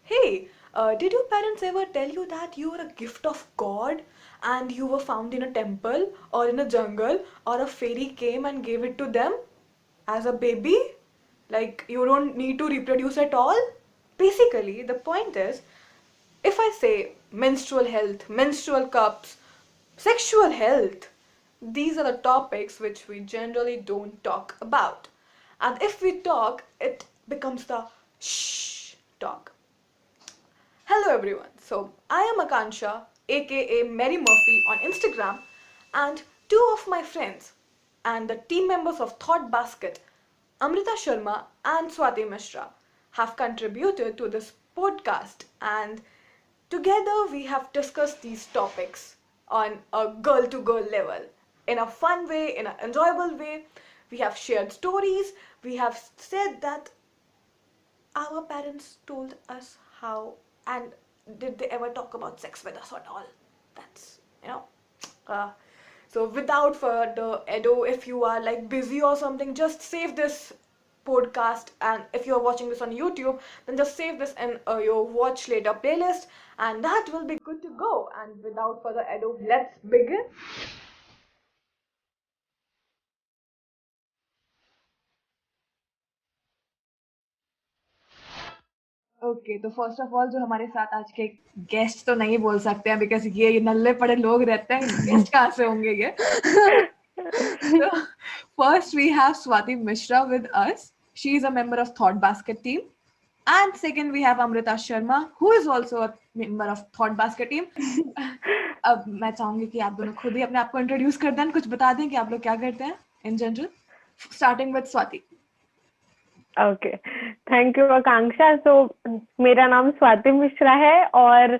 Hey, did your parents ever tell you that you were a gift of God and you were found in a temple or in a jungle or a fairy came and gave it to them as a baby? Like you don't need to reproduce at all? Basically, the point is if I say menstrual health, menstrual cups, sexual health, these are the topics which we generally don't talk about. And if we talk, it becomes the shh talk. Hello everyone. So I am Akansha, aka Mary Murphy on Instagram, and two of my friends and the team members of Thought Basket, Amrita Sharma and Swati Mishra, have contributed to this podcast, and together we have discussed these topics on a girl to girl level in a fun way, in an enjoyable way. We have shared stories, we have said that our parents told us how, and did they ever talk about sex with us at all? That's, uh, so without further ado, if you are like busy or something, just save this podcast, and if you're watching this on YouTube, then just save this in your watch later playlist, and that will be good to go. And without further ado, let's begin. Okay तो first of all जो हमारे साथ आज के guest तो नहीं बोल सकते हैं बिकॉज ये नल्ले पड़े लोग रहते हैं, गेस्ट कहाँ से होंगे ये. So first we have Swati Mishra with us. She is a member of Thought Basket team. And second we have Amrita Sharma, who is also a member of Thought Basket team. अब मैं चाहूंगी कि आप दोनों खुद ही अपने आप को इंट्रोड्यूस कर दें, कुछ बता दें कि आप लोग क्या करते हैं in general, starting with Swati. Okay, thank you Akanksha. So मेरा नाम स्वाति मिश्रा है और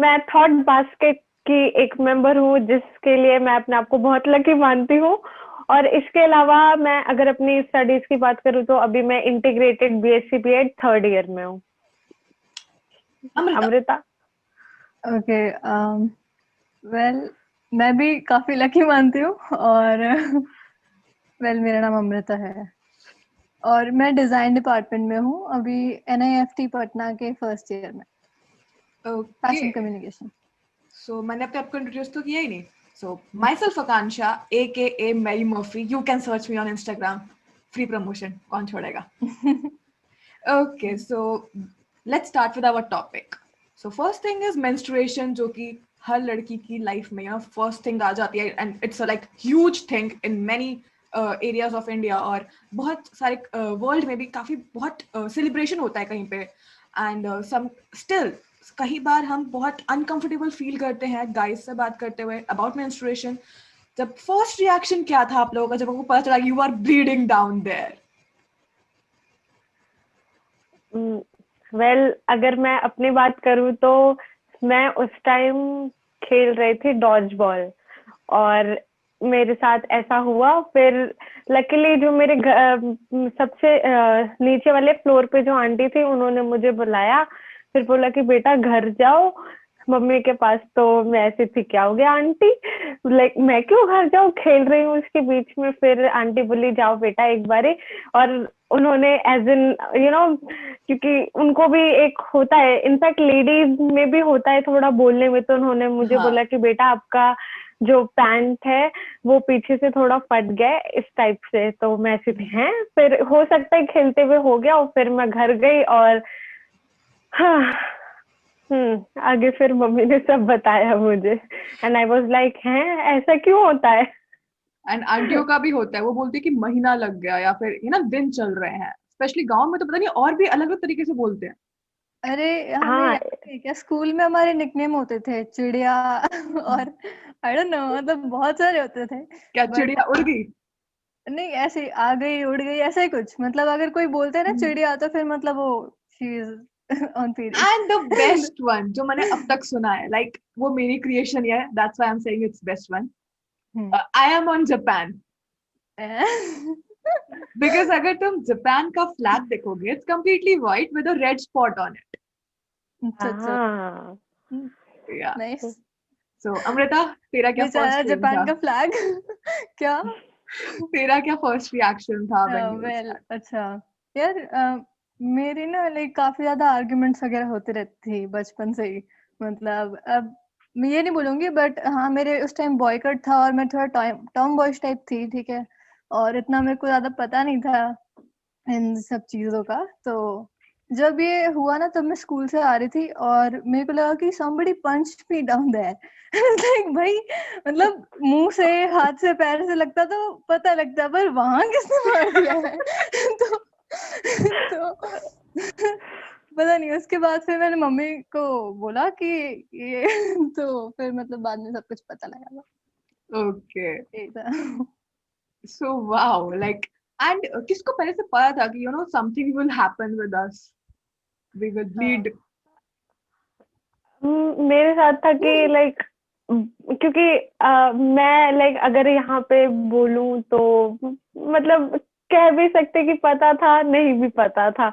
मैं थॉट बास्केट की एक मेंबर हूँ, जिसके लिए मैं अपने आप को बहुत लकी मानती हूँ. और इसके अलावा मैं अगर अपनी स्टडीज की बात करूँ तो अभी मैं integrated BSc BEd third year में हूँ. अमृता. ओके, वेल मैं भी काफी लकी मानती हूँ और वेल मेरा नाम अमृता है और मैं डिजाइन डिपार्टमेंट में हूँ अभी NIFT पटना के फर्स्ट ईयर में, फैशन कम्युनिकेशन. सो मैंने अपने आपको इंट्रोड्यूस तो किया ही नहीं. So myself Akanksha AKA Mary Murphy. You can search me on Instagram. Free promotion कौन छोड़ेगा. Okay, so let's start with our topic. So first thing is menstruation, जो कि हर लड़की की लाइफ में फर्स्ट थिंग आ जाती है, and it's like huge thing in many areas of India, और बहुत सारे वर्ल्ड में भी काफी बहुत सेलिब्रेशन होता है कहीं पे. एंड सम स्टिल कई बार हम बहुत अनकंफर्टेबल फील करते हैं गाइस से बात करते हुए अबाउट मेंस्ट्रुएशन. जब फर्स्ट रिएक्शन क्या था आप लोगों का जब आपको पता चला you are bleeding down there? Well, अगर मैं अपनी बात करूँ तो मैं उस टाइम खेल रही थी डॉज बॉल और मेरे साथ ऐसा हुआ. फिर लकीली जो मेरे सबसे नीचे वाले फ्लोर पे जो आंटी थी, उन्होंने मुझे बुलाया. फिर बोला कि बेटा घर जाओ मम्मी के पास. तो मैं ऐसी थी, क्या हो गया आंटी, लाइक मैं क्यों घर जाऊँ, खेल रही हूँ उसके बीच में. फिर आंटी बोली जाओ बेटा एक बारी. और उन्होंने एज इन क्योंकि उनको भी एक होता है, इनफैक्ट लेडीज में भी होता है थोड़ा बोलने में, तो उन्होंने मुझे बोला कि बेटा आपका जो पैंट है वो पीछे से थोड़ा फट गया इस टाइप से. तो मैं ऐसी थी, हैं. फिर हो सकता है खेलते हुए हो गया. और फिर मैं घर गई और हाँ, आगे फिर मम्मी ने सब बताया मुझे. एंड आई वाज लाइक, हैं ऐसा क्यों होता है. एंड आंटियों का भी होता है, वो बोलती है कि महीना लग गया या फिर दिन चल रहे हैं. स्पेशली गांव में तो पता नहीं और भी अलग अलग तरीके से बोलते हैं. अरे हमें याद है क्या, स्कूल में हमारे निकनेम होते थे चिड़िया और आई डोंट नो, मतलब बहुत सारे होते थे. क्या चिड़िया उड़ गई? नहीं, ऐसे आ गई उड़ गई ऐसा ही कुछ. मतलब अगर कोई बोलते हैं ना चिड़िया, तो फिर मतलब वो she is on period. And the best one जो मैंने अब तक सुना है, लाइक वो मेरी क्रिएशन है, that's why I am saying it's best one. I am on Japan. Because अगर तुम जापान का फ्लैग देखोगे, it's completely white with a red spot on it. Nice. So Amrita, तेरा क्या फर्स्ट जापान का फ्लैग क्या तेरा क्या फर्स्ट रिएक्शन था? वेल अच्छा यार, मेरी ना लाइक काफी ज्यादा आर्ग्यूमेंट्स वगैरह होते रहती थी बचपन से ही। मतलब अब मैं ये नहीं बोलूंगी, बट हाँ मेरे उस टाइम बॉयकट था और मैं थोड़ा टॉम बॉयज टाइप थी, ठीक है। और इतना मेरे को ज्यादा पता नहीं था इन सब चीजों का। तो जब ये हुआ ना, तब मैं स्कूल से आ रही थी और मेरे को लगा कि somebody punched me down there। Like भाई, मतलब मुंह से, हाथ से, पैर से लगता तो पता लगता, पर वहां किसने मार दिया है। तो पता नहीं, उसके बाद फिर मैंने मम्मी को बोला कि ये तो फिर मतलब बाद में सब कुछ पता लगा था। ओके, यही था। सो वाओ, लाइक एंड किसको पहले से पता था कि something will happen with us, we will हाँ। ब्लीड? मेरे साथ था कि लाइक क्योंकि मैं लाइक अगर यहाँ पे बोलूं तो मतलब कह भी सकते कि पता था, नहीं भी पता था।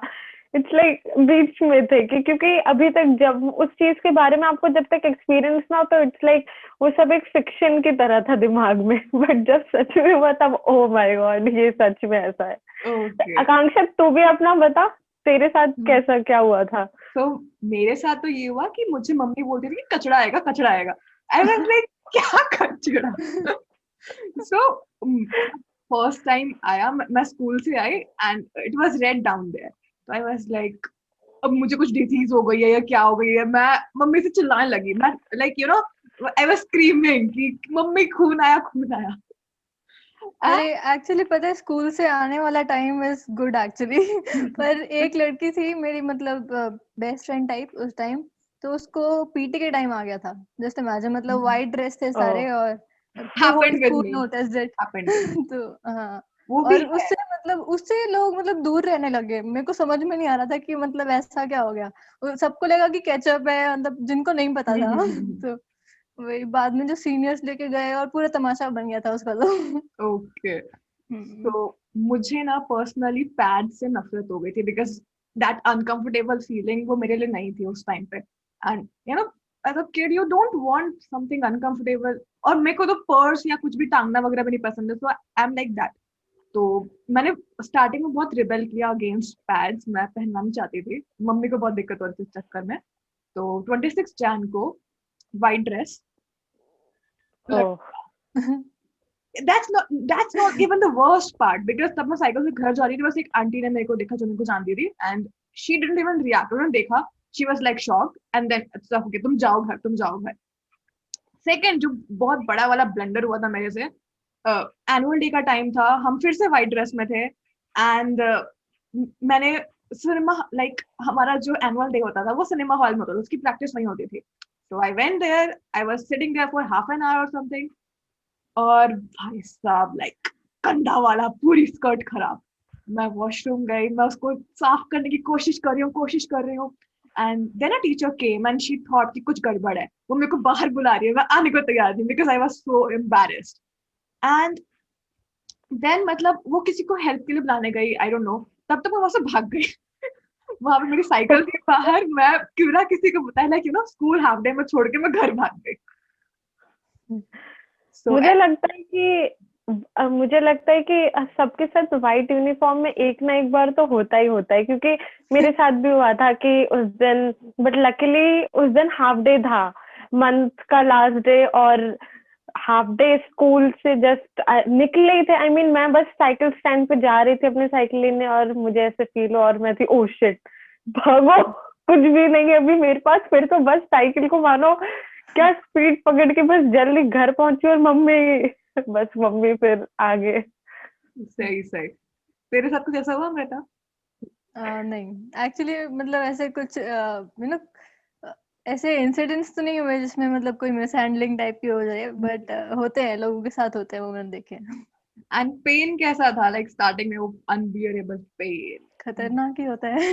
इट्स लाइक बीच में थे कि क्योंकि अभी तक जब उस चीज के बारे में आपको जब तक एक्सपीरियंस ना हो तो इट्स लाइक वो सब एक फिक्शन की तरह था दिमाग में। बट जब सच में हुआ तब ओ माय गॉड, ये सच में ऐसा है। ओके, आकांक्षा तू भी अपना बता, तेरे साथ कैसा क्या हुआ था? तो मेरे साथ तो ये हुआ कि मुझे मम्मी बोलती थी कि कचरा आएगा, कचरा आएगा। आई वाज लाइक क्या कचरा? सो फर्स्ट टाइम आया, मैं स्कूल से आई and it was red down there. तो आई वाज लाइक अब मुझे कुछ डिजीज हो गई है या क्या हो गई है। मैं मम्मी से चिल्लाने लगी, मैं लाइक आई वाज स्क्रीमिंग कि मम्मी खून आया, खून आया। अरे एक्चुअली पता है, स्कूल से आने वाला टाइम इज गुड एक्चुअली। पर एक लड़की थी मेरी, मतलब बेस्ट फ्रेंड टाइप उस टाइम। तो उसको पीटी के टाइम आ गया था। जस्ट इमेजिन, मतलब वाइट ड्रेस थे ओह, सारे, और तो happened with school me, notice that. Happened with me. तो हाँ। वो भी और है। उससे मतलब उससे लोग मतलब दूर रहने लगे। मेरे को समझ में नहीं आ रहा था कि मतलब ऐसा क्या हो गया। सबको लगा कि केचप है, मतलब जिनको नहीं पता था। तो वही बाद में जो सीनियर्स लेके गए और पूरा तमाशा बन गया था उसका तो। ओके, हम्म। तो मुझे ना पर्सनली पैड से नफरत हो गई थी बिकॉज दैट अनकंफर्टेबल फीलिंग वो मेरे लिए नहीं थी उस टाइम पे। And as a kid you don't want something uncomfortable. और मेरे को तो पर्स या कुछ भी टांगना वगैरह भी नहीं पसंद है, सो आई एम लाइक दैट। तो मैंने स्टार्टिंग में बहुत रिबेल किया अगेंस्ट पैड्स, मैं पहनना नहीं चाहती थी, मम्मी को बहुत दिक्कत हो रही थी इस चक्कर में। तो 26 जैन को white dress, oh, that's not even the worst part because तब मैं साइकिल से घर जा रही थी, बस एक आंटी ने मेरे को देखा जो मेरे को जानती थी and she didn't even react, उन्होंने देखा, she was like shocked and then अच्छा okay तुम जाओ घर, तुम जाओ घर। सेकंड जो बहुत बड़ा वाला ब्लंडर हुआ था मेरे से, एनुअल डे का टाइम था, हम फिर से व्हाइट ड्रेस में थे एंड मैंने सिनेमा लाइक हमारा जो एनुअल डे होता था वो सिनेमा हॉल में होता था, उसकी प्रैक्टिस वहीं होती थी। So I went there, I was sitting there for half an hour और समथिंग। और भाई साहब लाइक कंधा वाला पूरी स्कर्ट खराब। मैं वॉशरूम गई, मैं उसको साफ करने की कोशिश कर रही हूँ and then a teacher came and she thought कि कुछ गड़बड़ है, वो मेरे को बाहर बुला रही है, मैं आने को तैयार थी because I was so embarrassed. And then मतलब वो किसी को हेल्प के लिए बुलाने गई, आई डोंट नो, तब तक मैं वहां से भाग गई। वहां पे मेरी साइकिल थी बाहर, मैं क्यों ना किसी को बताया, लाइक स्कूल हाफ डे में छोड़ के मैं घर भाग गई। सो मुझे लगता है कि सबके साथ व्हाइट यूनिफॉर्म में एक ना एक बार तो होता ही होता है, क्योंकि मेरे साथ भी हुआ था कि उस दिन, बट लकीली उस दिन हाफ डे था, मंथ का लास्ट डे, और हाफ डे स्कूल से जस्ट निकले ही थे। आई मीन मैं बस साइकिल स्टैंड पे जा रही थी अपनी साइकिल लेने और मुझे ऐसे फील हुआ और मैं थी ओ शिट, भागो, कुछ भी नहीं है अभी मेरे पास, फिर तो बस साइकिल को मानो क्या स्पीड पकड़ के बस जल्दी घर पहुंची और मम्मी, बस मम्मी फिर आगे। सही सही। तेरे साथ कुछ ऐसा हुआ बेटा? नहीं एक्चुअली, मतलब ऐसे कुछ ऐसे इंसिडेंट्स तो नहीं हुए जिसमें मतलब कोई मिस हैंडलिंग टाइप की हो जाए, बट होते हैं, लोगों के साथ होते हैं, वो मैंने देखे हैं। एंड पेन कैसा था, लाइक स्टार्टिंग में वो अनबियरेबल पेन? खतरनाक ही होता है।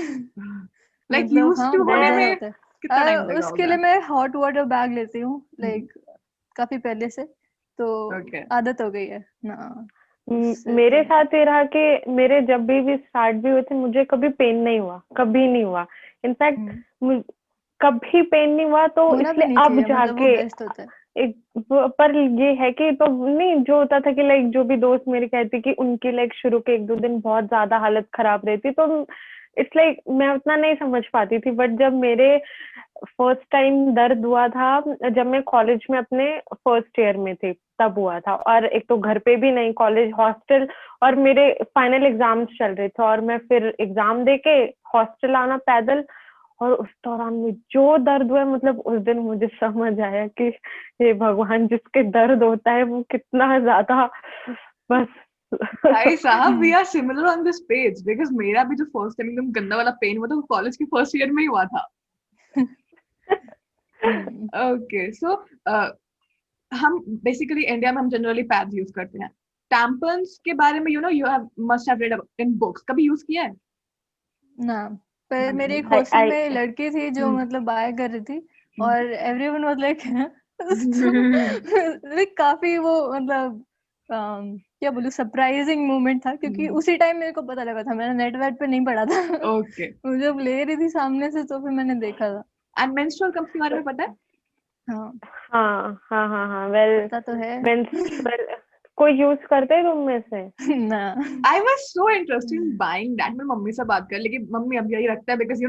लाइक मतलब यूज्ड हाँ, टू बहुत होने ज्यादा में होता कितना है। टाइम लगा उसके होगा? लिए मैं हॉट वाटर बैग लेती हूँ, लाइक काफी पहले से, तो ओके, आदत हो गई है ना उससे मेरे तो। साथ ये रहा कि मेरे जब भी स्टार्ट भी हुए थे मुझे कभी पेन नहीं हुआ, कभी नहीं हुआ। इनफैक्ट कभी पेन नहीं हुआ, तो होना भी इसलिए नहीं अब चाहिए, मतलब वो जाके बेस्ट होता है। एक पर ये है कि तो नहीं, जो होता था कि लाइक जो भी दोस्त मेरी कहती कि उनकी लाइक शुरू के 1-2 दिन बहुत ज्यादा हालत खराब रहती, तो इट्स लाइक मैं उतना नहीं समझ पाती थी, बट जब मेरे फर्स्ट टाइम दर्द हुआ था जब मैं कॉलेज में अपने फर्स्ट ईयर में थी, तब हुआ था। और एक तो घर पे भी नहीं, कॉलेज हॉस्टल, और मेरे फाइनल एग्जाम्स चल रहे थे, और मैं फिर एग्जाम देके हॉस्टल आना पैदल, और उस दौरान में जो दर्द हुआ, मतलब उस दिन मुझे समझ आया कि हे भगवान, जिसके दर्द होता है वो कितना ज्यादा, बस। भाई साहब, we are similar on this page, because मेरा भी जो फर्स्ट टाइम एकदम गंदा वाला पेन हुआ था वो कॉलेज के फर्स्ट ईयर में ही हुआ था। हम्म, ओके, सो हम बेसिकली इंडिया में हम जनरली पैड्स यूज करते हैं। टैम्पन्स के बारे में you have must have read in books, कभी यूज किया है? ना, पर मेरे एक I, हॉस्टल I, में लड़की थी जो मतलब बाय कर रही थी, और एवरीवन वाज लाइक लाइक काफी वो मतलब क्या बोलूं, सरप्राइजिंग मोमेंट था, क्योंकि उसी टाइम मेरे को पता लगा था, मैंने नेट वेट पे नहीं पढ़ा था। ओके, वो जब ले रही थी सामने से तो फिर मैंने देखा था। एंड मेंस्ट्रुअल कप्स के बारे में पता है? हाँ, हाँ हाँ हाँ हाँ, वेल, पता तो है। मेंस्ट्रुअल कोई यूज करते हैं तुम में से? ना। आई was so interested in buying that. मैं मम्मी से बात कर, लेकिन मम्मी अब यही रखता है बिकॉज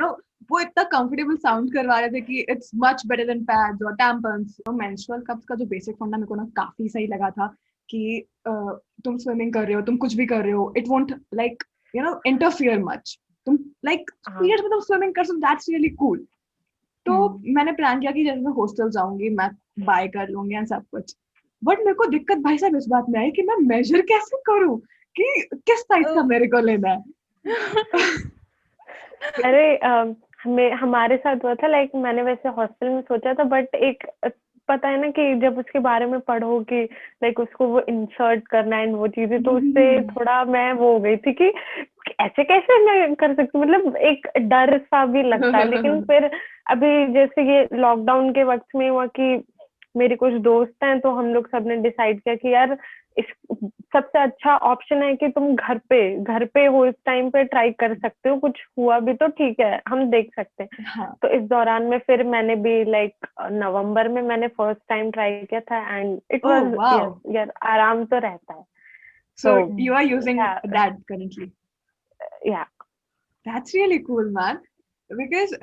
वो इतना कंफर्टेबल साउंड करवा रहे थे कि it's much better than pads और टैम्पन्स। मेंस्ट्रुअल कप्स का जो बेसिक फंडा मेरे को ना काफी सही लगा था कि तुम स्विमिंग कर रहे हो, तुम कुछ भी कर रहे हो, it won't like interfere much. तुम लाइक हाँ पीरियड्स में तुम स्विमिंग कर सकते, दैट्स रियली कूल। तो मैंने प्लान किया कि जब मैं हॉस्टल जाऊंगी मैं बाय कर लूंगी एंड सब कुछ। बट मेरे को दिक्कत भाई साहब इस बात में आई कि मैं मेजर कैसे करूं कि किस साइज का मेरे को लेना है। अरे हमारे साथ हुआ था, लाइक मैंने वैसे हॉस्टल में सोचा था, बट एक पता है ना कि जब उसके बारे में पढ़ो कि लाइक उसको वो इंसर्ट करना एंड वो चीजें, तो उससे थोड़ा मैं वो हो गई थी कि ऐसे कैसे मैं कर सकती हूँ, मतलब एक डर सा भी लगता है। लेकिन फिर अभी जैसे ये लॉकडाउन के वक्त में हुआ कि मेरे कुछ दोस्त हैं, तो हम लोग सबने डिसाइड किया कि यार इस सबसे अच्छा ऑप्शन है कि तुम घर पे हो, इस टाइम पे ट्राई कर सकते हो, कुछ हुआ भी तो ठीक है, हम देख सकते हैं। हाँ, तो इस दौरान में फिर मैंने भी लाइक नवंबर में मैंने फर्स्ट टाइम ट्राई किया था, and it oh was, wow, yes यार, आराम तो रहता है। so तो you are using या that currently? या That's really cool man, because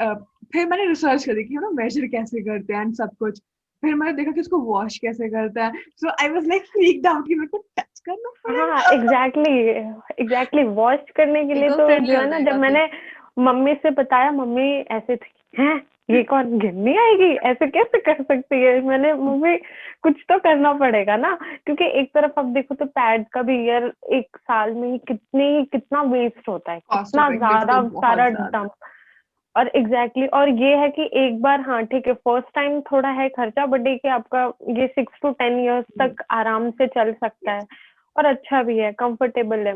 फिर मैंने रिसर्च करी कि मेजर कैसे करते हैं and सब कुछ। फिर मैंने देखा कि उसको वॉश कैसे करते हैं, so I was like freaked out कि मेरे को टच करना हाँ, पड़ेगा। एग्जैक्टली वॉश करने के लिए इको तो फ्रेंडली जो हो है ना, जब जाएगा फिर। मैंने मम्मी से बताया, मम्मी ऐसे थी, हैं ये कौन गिरनी आएगी, ऐसे कैसे कर सकती है? मैंने, मम्मी कुछ तो करना पड़ेगा ना, क्योंकि एक तरफ अब देखो तो पैड का भी यार एक साल में ही कितना वेस्ट होता है, कॉस्ट कितना ऑफ ज्यादा बिल्कुल बहुत सारा ज्यादा। डंप। और और ये है कि एक बार, हाँ ठीक है, फर्स्ट टाइम थोड़ा है खर्चा, बट देखिए आपका ये 6 to 10 years तक आराम से चल सकता है, और अच्छा भी है, कंफर्टेबल है।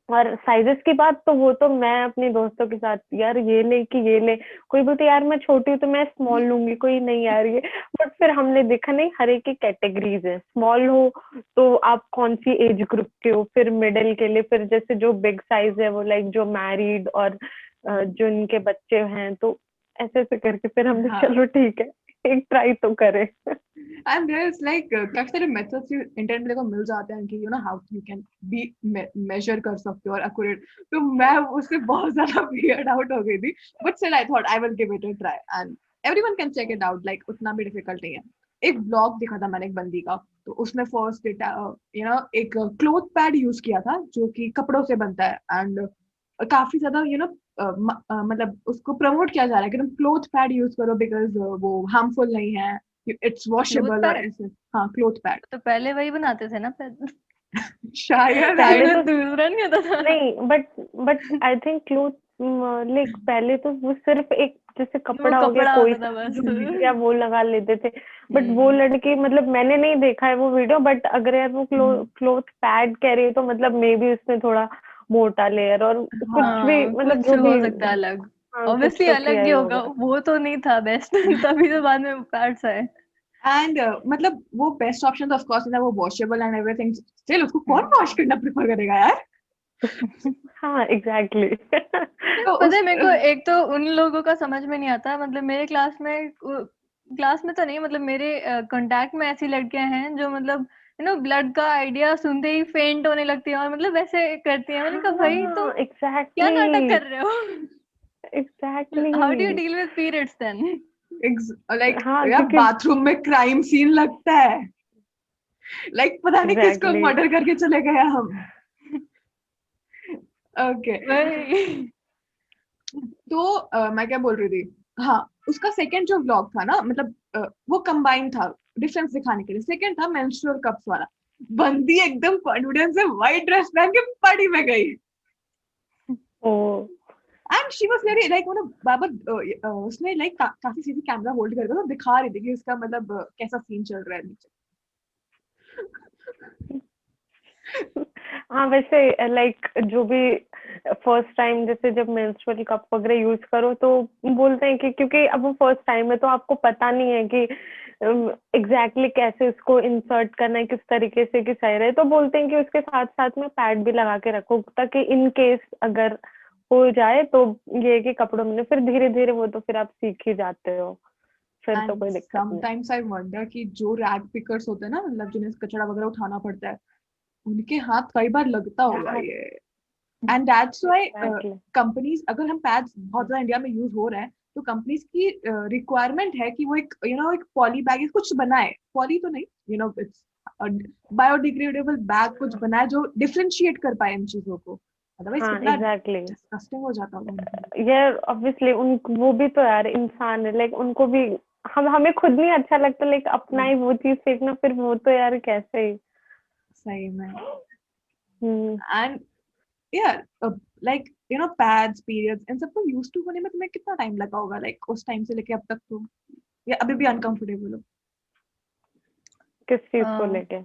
और साइजेस की बात तो वो तो मैं अपने दोस्तों के साथ, यार ये ले कि ये ले, कोई बोलते यार मैं छोटी हूँ तो मैं स्मॉल लूंगी, कोई नहीं यार ये, बट फिर हमने देखा नहीं, हर एक की कैटेगरीज है, स्मॉल हो तो आप कौन सी एज ग्रुप के हो, फिर मिडिल के लिए, फिर जैसे जो बिग साइज है वो लाइक जो मैरिड और जो इनके बच्चे हैं, तो ऐसे ऐसे करके फिर हमने हाँ, चलो ठीक है, एक ट्राई तो करें। and there's like काफी सारे मेथड्स इंटरनेट में देखो मिल जाते हैं कि how you can be measure कर सकते हो और एक्यूरेट। तो मैं उससे बहुत ज्यादा वियर्ड आउट हो गई थी, but still I thought I will give it a try and everyone can check it out, like उतना भी डिफिकल्ट नहीं है। एक ब्लॉग देखा था मैंने एक बंदी का, तो उसने फर्स्ट एक क्लोथ पैड यूज किया था जो कि कपड़ों से बनता है, एंड काफी ज्यादा मतलब उसको प्रमोट किया जा रहा है कि तुम क्लोथ पैड यूज करो बिकॉज वो हार्मफुल नहीं है, इट्स क्लोथ वॉशेबल और पैड ऐसे। हाँ, क्लोथ पैड। तो पहले वही बनाते थे ना पैड। शायद पहले शायद तो दूसरा नहीं होता था। नहीं, but I think cloth, like पहले तो वो सिर्फ एक जैसे वो कपड़ा हो गया, कपड़ा कोई होता था सा बस। जूट या वो लगा लेते थे। बट वो लड़की, मतलब मैंने नहीं देखा है वो वीडियो, बट अगर यार वो क्लोथ पैड कह रही है तो मतलब मे बी उसमें थोड़ा मोटा लेयर और कुछ भी, हाँ, मतलब कुछ जो हो भी, सकता है अलग। हाँ कुछ ऑब्वियसली तो किया अलग ही ही होगा, होगा। वो तो नहीं था बेस्ट। तभी तो बाद में पैड्स आए। एंड मतलब वो बेस्ट ऑप्शन तो ऑफ कोर्स था, वो वॉशेबल एंड एवरीथिंग। स्टिल उसको कौन वॉश हम्म। करना प्रेफर करेगा यार? हाँ एग्जैक्टली। तो पता उस है मेरे को, एक तो उन लोगों का समझ में नहीं आता, मतलब मेरे क्लास में तो नहीं, मतलब मेरे कांटेक्ट में ऐसी लड़कियां हैं जो मतलब यू नो ब्लड का आइडिया सुनते ही फेंट होने लगती है और मतलब वैसे करती है। मैंने कहा भाई तो हाँ क्या नाटक एग्जैक्टली कर रहे हो? How do you exactly. Deal with periods then? Like हाँ यार क्योंकि बाथरूम में क्राइम सीन लगता है, लाइक पता नहीं किसको एग्जैक्टली मर्डर करके चले गए हम। ओके वही। तो मैं क्या बोल रही थी, हाँ उसका सेकंड जो व्लॉग था ना, मतलब वो कंबाइन था डिफरेंस दिखाने के लिए। सेकंड था मेंस्ट्रुअल कप्स वाला। बंदी एकदम कॉन्फिडेंस से व्हाइट ड्रेस पहन के पार्टी में गई oh and she was very like, मतलब बाबा उसने लाइक काफी सीधी कैमरा होल्ड करके तो दिखा रही थी कि उसका मतलब कैसा सीन चल रहा है नीचे। हाँ वैसे लाइक जो भी फर्स्ट टाइम जैसे जब मेंस्ट्रुअल कप वगैरह यूज करो तो बोलते हैं कि क्योंकि अब वो फर्स्ट टाइम है तो आपको पता नहीं है कि एग्जैक्टली कैसे उसको इंसर्ट करना है, किस तरीके से कि सही रहे, तो बोलते हैं कि उसके साथ साथ में पैड भी लगा के रखो ताकि इन केस अगर हो जाए तो ये है कि कपड़ों में फिर धीरे धीरे वो तो फिर आप सीख ही जाते हो, फिर तो एंड कोई दिक्कत नहीं। समटाइम्स आई वंडर कि जो रैग पिकर्स होते हैं ना, मतलब जिन्हें कचरा वगैरह उठाना पड़ता है, उनके हाथ कई बार लगता होगा ये। And that's why exactly companies, अगर हम पैड्स बहुत ज्यादा इंडिया में यूज हो रहे हैं तो कंपनीज की रिक्वायरमेंट है कि वो एक एक पॉली बैग कुछ बनाए, पॉली तो नहीं, इट्स बायोडिग्रेडेबल बैग कुछ बनाए जो डिफरेंशिएट कर पाए इन चीजों को। अदरवाइज हाँ कितना एग्जैक्टली डिस्गस्टिंग हो जाता होगा उनके लिए। यार ऑब्वियसली उन वो भी तो यार इंसान है, लाइक उनको भी हम हमें खुद नहीं अच्छा लगता, लाइक अपना ही वो चीज सीखना, फिर वो तो यार कैसे ही। सही में। हम्म एंड यार लाइक पैड्स पीरियड्स इन सबको यूज टू होने में तुम्हें कितना टाइम लगा होगा, लाइक उस टाइम से लेके अब तक, तो या अभी भी अनकंफर्टेबल हो किस चीज को अ, लेके?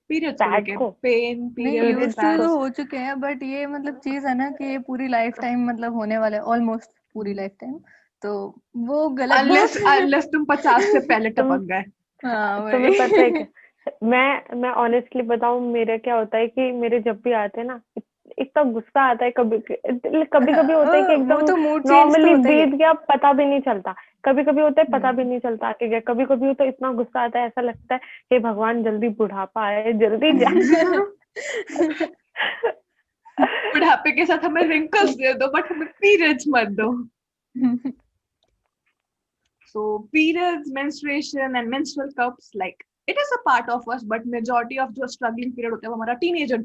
पीरियड्स को पैड लेके? को? पेन नहीं, period periods use to pad? तो पैड्स। हो चुके हैं बट ये मतलब चीज है ना कि ये पूरी लाइफ टाइम मतलब होने वाला है, ऑलमोस्ट पूरी लाइफ टाइम। तो वो गलत अनलेस बात है। अनलेस तुम 50 से पहले तुम टपक गए। हाँ तुम्हें पता है वही। क्या, मैं ऑनेस्टली बताऊं मेरा क्या होता है कि मेरे जब भी आते हैं ना इतना गुस्सा आता है, कभी कभी कभी होता है कि वो एकदम तो मूड चेंज तो नॉर्मली होता ही है। बीत गया पता भी नहीं चलता, कभी कभी होता है पता भी हम्म। नहीं चलता आके गया, कभी कभी तो इतना गुस्सा आता है ऐसा लगता है हे भगवान जल्दी बुढ़ापा आए जल्दी जा। बुढ़ापे के साथ हमें रिंकल्स दे दो बट हमें पीरियड्स मत दो। So periods, menstruation and menstrual cups, like it is a part of us, but majority of जो struggling period होता है वो हमारा teenager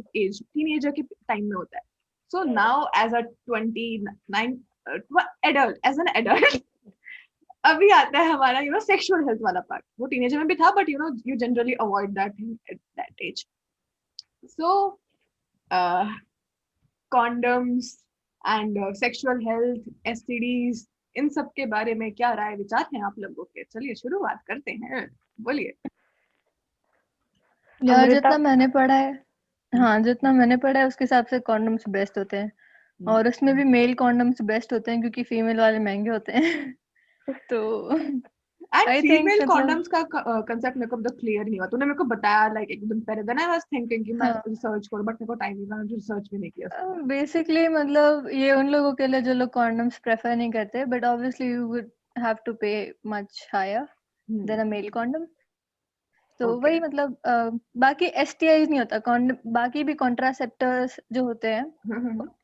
के time में होता है. So now as a 29 adult, as an adult, अभी आता है हमारा sexual health वाला part. वो teenager में भी था, but you generally avoid that thing at that age. So uh, condoms and sexual health, STDs, इन सब के बारे में क्या राय विचार हैं आप लोगों के? चलिए शुरुआत करते हैं, बोलिए। यार अमृता। जितना मैंने पढ़ा है, हाँ जितना मैंने पढ़ा है उसके हिसाब से कॉन्डम्स बेस्ट होते हैं। और उसमें भी मेल कॉन्डम्स बेस्ट होते हैं क्योंकि फीमेल वाले महंगे होते हैं। तो एंड आई थिंक फीमेल मतलब कॉन्डम्स का कंसेप्ट मेरे को अभी तक क्लियर नहीं हुआ। तूने मेरे को बताया लाइक एक दिन पहले, देन आई वाज थिंकिंग कि मैं हाँ रिसर्च करूं, बट मेरे को टाइम नहीं था, मैंने रिसर्च भी नहीं किया उसके बारे बेसिकली मतलब ये उन लोगों के लिए जो लोग कॉन्डम्स प्रेफर नहीं करते, but obviously you would have to pay much higher than में। A male condom. तो ओके। वही मतलब बाकी एसटीआई नहीं होता कॉन्डम। बाकी भी कॉन्ट्रासेप्टर्स जो होते हैं,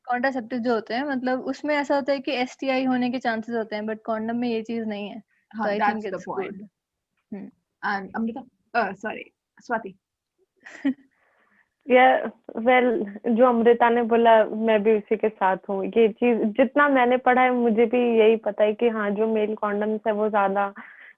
कॉन्ट्रासेप्टिव जो होते हैं मतलब उसमें ऐसा होता है कि एसटीआई होने के चांसेस होते हैं, बट कॉन्डम में ये चीज नहीं है। तो हाँ, I think that's the it's point. Good. And Amrita, sorry Swati. या वेल जो अमृता ने बोला मैं भी उसी के साथ हूँ, ये चीज जितना मैंने पढ़ा है मुझे भी यही पता है कि हाँ जो मेल कॉन्डम्स है वो ज्यादा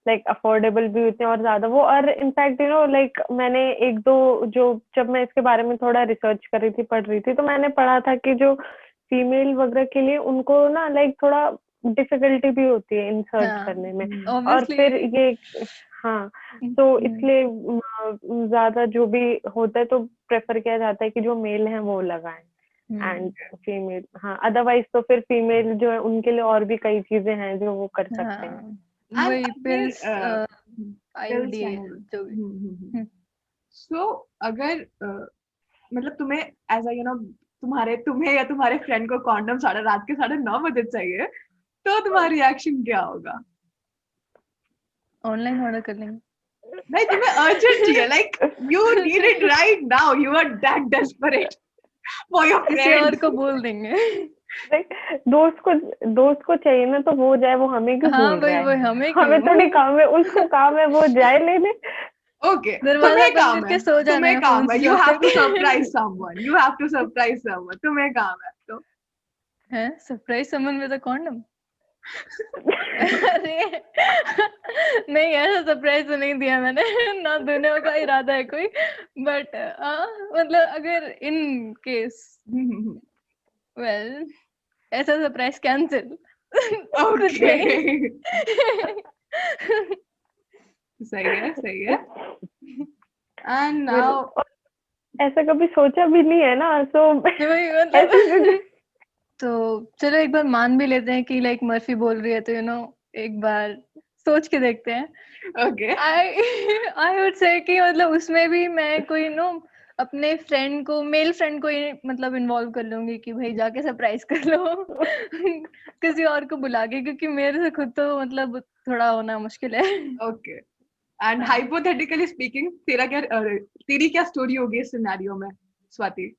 लाइक अफोर्डेबल भी होते हैं और ज्यादा वो, और इनफैक्ट लाइक मैंने एक दो जो जब मैं इसके बारे में थोड़ा रिसर्च कर रही थी पढ़ रही थी तो मैंने पढ़ा था कि जो फीमेल वगैरह के लिए उनको ना लाइक थोड़ा डिफिकल्टी भी होती है इंसर्ट हाँ करने में, और ऑब्वियसली। फिर ये हाँ तो इसलिए ज्यादा जो भी होता है तो प्रेफर किया जाता है कि जो मेल है वो लगाएं एंड फीमेल, हाँ अदरवाइज तो फिर फीमेल जो है उनके लिए और भी कई चीजें हैं जो वो कर सकते हैं। हाँ वही पिल्स पिल्स आईयूडी एंड जो भी। सो अगर मतलब तुम्हें एज अ तुम्हें या तुम्हारे फ्रेंड को कॉन्डम रात के 9:30 चाहिए, तो तुम्हारा रिएक्शन क्या होगा? ऑनलाइन ऑर्डर कर लेंगे। नहीं तुम्हें अर्जेंट चाहिए, like you need it right now, you are that desperate for your किसी और friend. को बोल देंगे। देख, दोस्त को चाहिए ना तो वो जाए, वो हमें क्यों हाँ बोल वही रहा वही, है? हमें हमें क्यों? थोड़ी काम है, उसको काम है, वो जाए लेने। Okay, दरवाजा तुम्हें बंद काम करके है, सो जाना तुम्हें है काम फोन है, switch you of have to करके। surprise someone, you have to surprise someone, तुम्हें काम है तो है surprise someone with a condom. अरे नहीं, ऐसा सरप्राइज तो नहीं दिया मैंने, ना देने का इरादा है कोई, बट मतलब अगर इन केस, वेल ऐसा सरप्राइज कैंसिल। कुछ नहीं। okay. सही है and now और ऐसा कभी सोचा भी नहीं है ना, तो वही ऐसी मतलब तो चलो एक बार मान भी लेते हैं कि लाइक मर्फी बोल रही है, तो एक बार सोच के देखते हैं। okay. आई वुड से कि मतलब उसमें भी मैं कोई अपने फ्रेंड को, मेल फ्रेंड को ही मतलब इन्वॉल्व कर लूंगी कि भाई जाके सरप्राइज कर लो किसी और को बुला के, क्योंकि मेरे से खुद तो मतलब थोड़ा होना मुश्किल है। Okay. And हाँ। hypothetically speaking, तेरी क्या स्टोरी होगी इस सिनेरियो में स्वाति?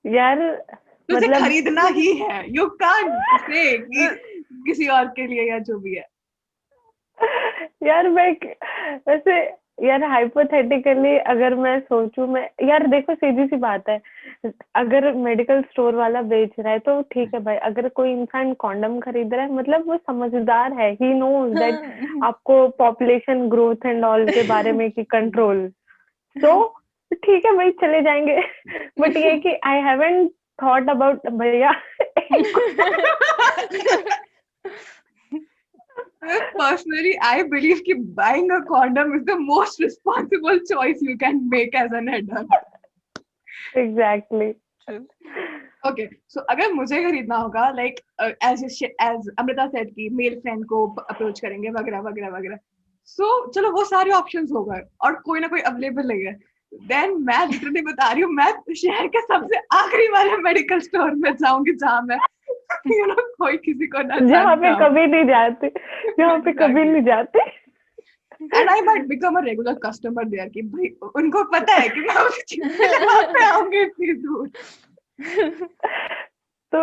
यार तुझे मतलब खरीदना ही है, you can't say कि किसी और के लिए या जो भी है। यार मैं वैसे यार हाइपोथेटिकली अगर मैं सोचूं, मैं यार देखो सीधी सी बात है, अगर मेडिकल स्टोर वाला बेच रहा है तो ठीक है भाई, अगर कोई इंसान कॉन्डम खरीद रहा है मतलब वो समझदार है, ही नोज दैट आपको पॉपुलेशन ग्रोथ एंड ऑल के बारे में की कंट्रोल, तो ठीक है भाई चले जाएंगे। बट ये कि आई हैवंट थॉट अबाउट भैया Personally, I believe कि buying a condom is the most responsible choice you can make as an adult. Exactly. Okay, so अगर मुझे खरीदना होगा, like as अमृता said कि मेल फ्रेंड को अप्रोच करेंगे वगैरह वगैरह वगैरह, so चलो वो सारे ऑप्शंस हो गए और कोई ना कोई अवेलेबल नहीं है, देन मैं लिटरली बता रही हूँ, मैं शहर के सबसे आखिरी वाले मेडिकल स्टोर में जाऊंगी जहाँ मैं कोई किसी को ना जहाँ पे जानता हूँ। कभी नहीं जाते, जहाँ पे कभी Exactly. नहीं जाते। And I might become a regular customer there कि भाई उनको पता है कि मैं उस चीज के लिए वहाँ पे आऊंगी इतनी दूर। तो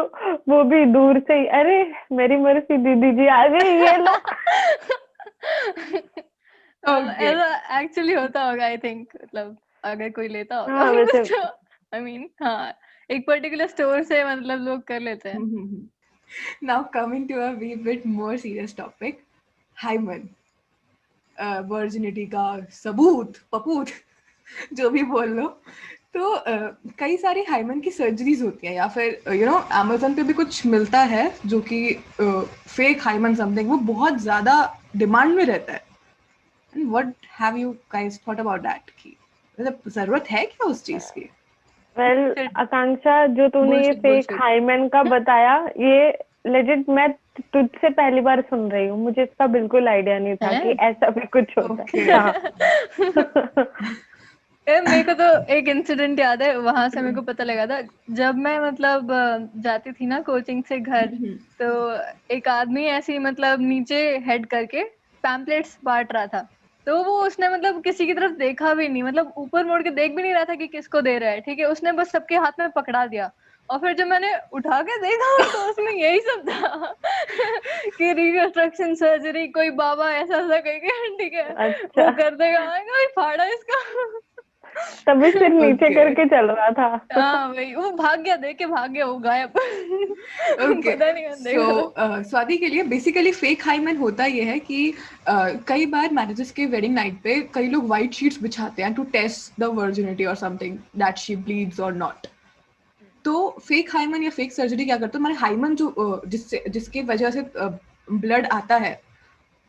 वो भी दूर से ही, अरे मेरी मर्सी दीदी जी आ गई, ये लो। Okay. ऐसा एक्चुअली होता होगा आई थिंक, मतलब अगर कोई लेता होगा हाँ वैसे तो आई मीन हाँ, एक पर्टिकुलर स्टोर से मतलब लोग कर लेते हैं। Now coming to a wee bit more serious topic, hymen, virginity का सबूत पपूत जो भी बोल लो, तो कई सारी हाइमन की सर्जरीज होती हैं या फिर अमेजोन पे भी कुछ मिलता है जो कि फेक हाइमन समथिंग, वो बहुत ज्यादा डिमांड में रहता है। And what have you guys thought about that कि मतलब जरूरत है क्या उस चीज की? वेल आकांक्षा, जो तूने ये Bullshit, फेक bullshit. हाइमन का बताया, ये लेजिट मैं तुझसे पहली बार सुन रही हूँ, मुझे इसका बिल्कुल आइडिया नहीं था हैं? कि ऐसा भी कुछ होता Okay. है। हाँ। मेरे को तो एक इंसिडेंट याद है, वहां से मेरे को पता लगा था जब मैं मतलब जाती थी ना कोचिंग से घर, तो एक आदमी ऐसे ही मतलब नीचे हेड करके पैम्पलेट्स बांट रहा था, तो वो उसने मतलब किसी की तरफ देखा भी नहीं, मतलब ऊपर मुड़ के देख भी नहीं रहा था कि किसको दे रहा है, ठीक है, उसने बस सबके हाथ में पकड़ा दिया, और फिर जब मैंने उठा के देखा तो उसमें यही सब था कि रिकंस्ट्रक्शन सर्जरी, कोई बाबा ऐसा ऐसा करके, ठीक है, अच्छा, वो कर देगा, भाई फाड़ा इसका। तभी सिर नीचे Okay. करके चल रहा था। हाँ भाई, वो भाग गया, देख के भाग गया, वो गायब। Okay. पता नहीं कौन देखा So, था। स्वाति के लिए बेसिकली फेक हाइमन होता ये है कि कई बार मैरिजेस के वेडिंग नाइट पे कई लोग व्हाइट शीट्स बिछाते हैं टू टेस्ट द वर्जिनिटी और समथिंग दैट शी ब्लीड्स और नॉट। तो फेक हाइमन या फेक सर्जरी क्या करते हैं, हमारे हाइमन जो जिसके वजह से ब्लड आता है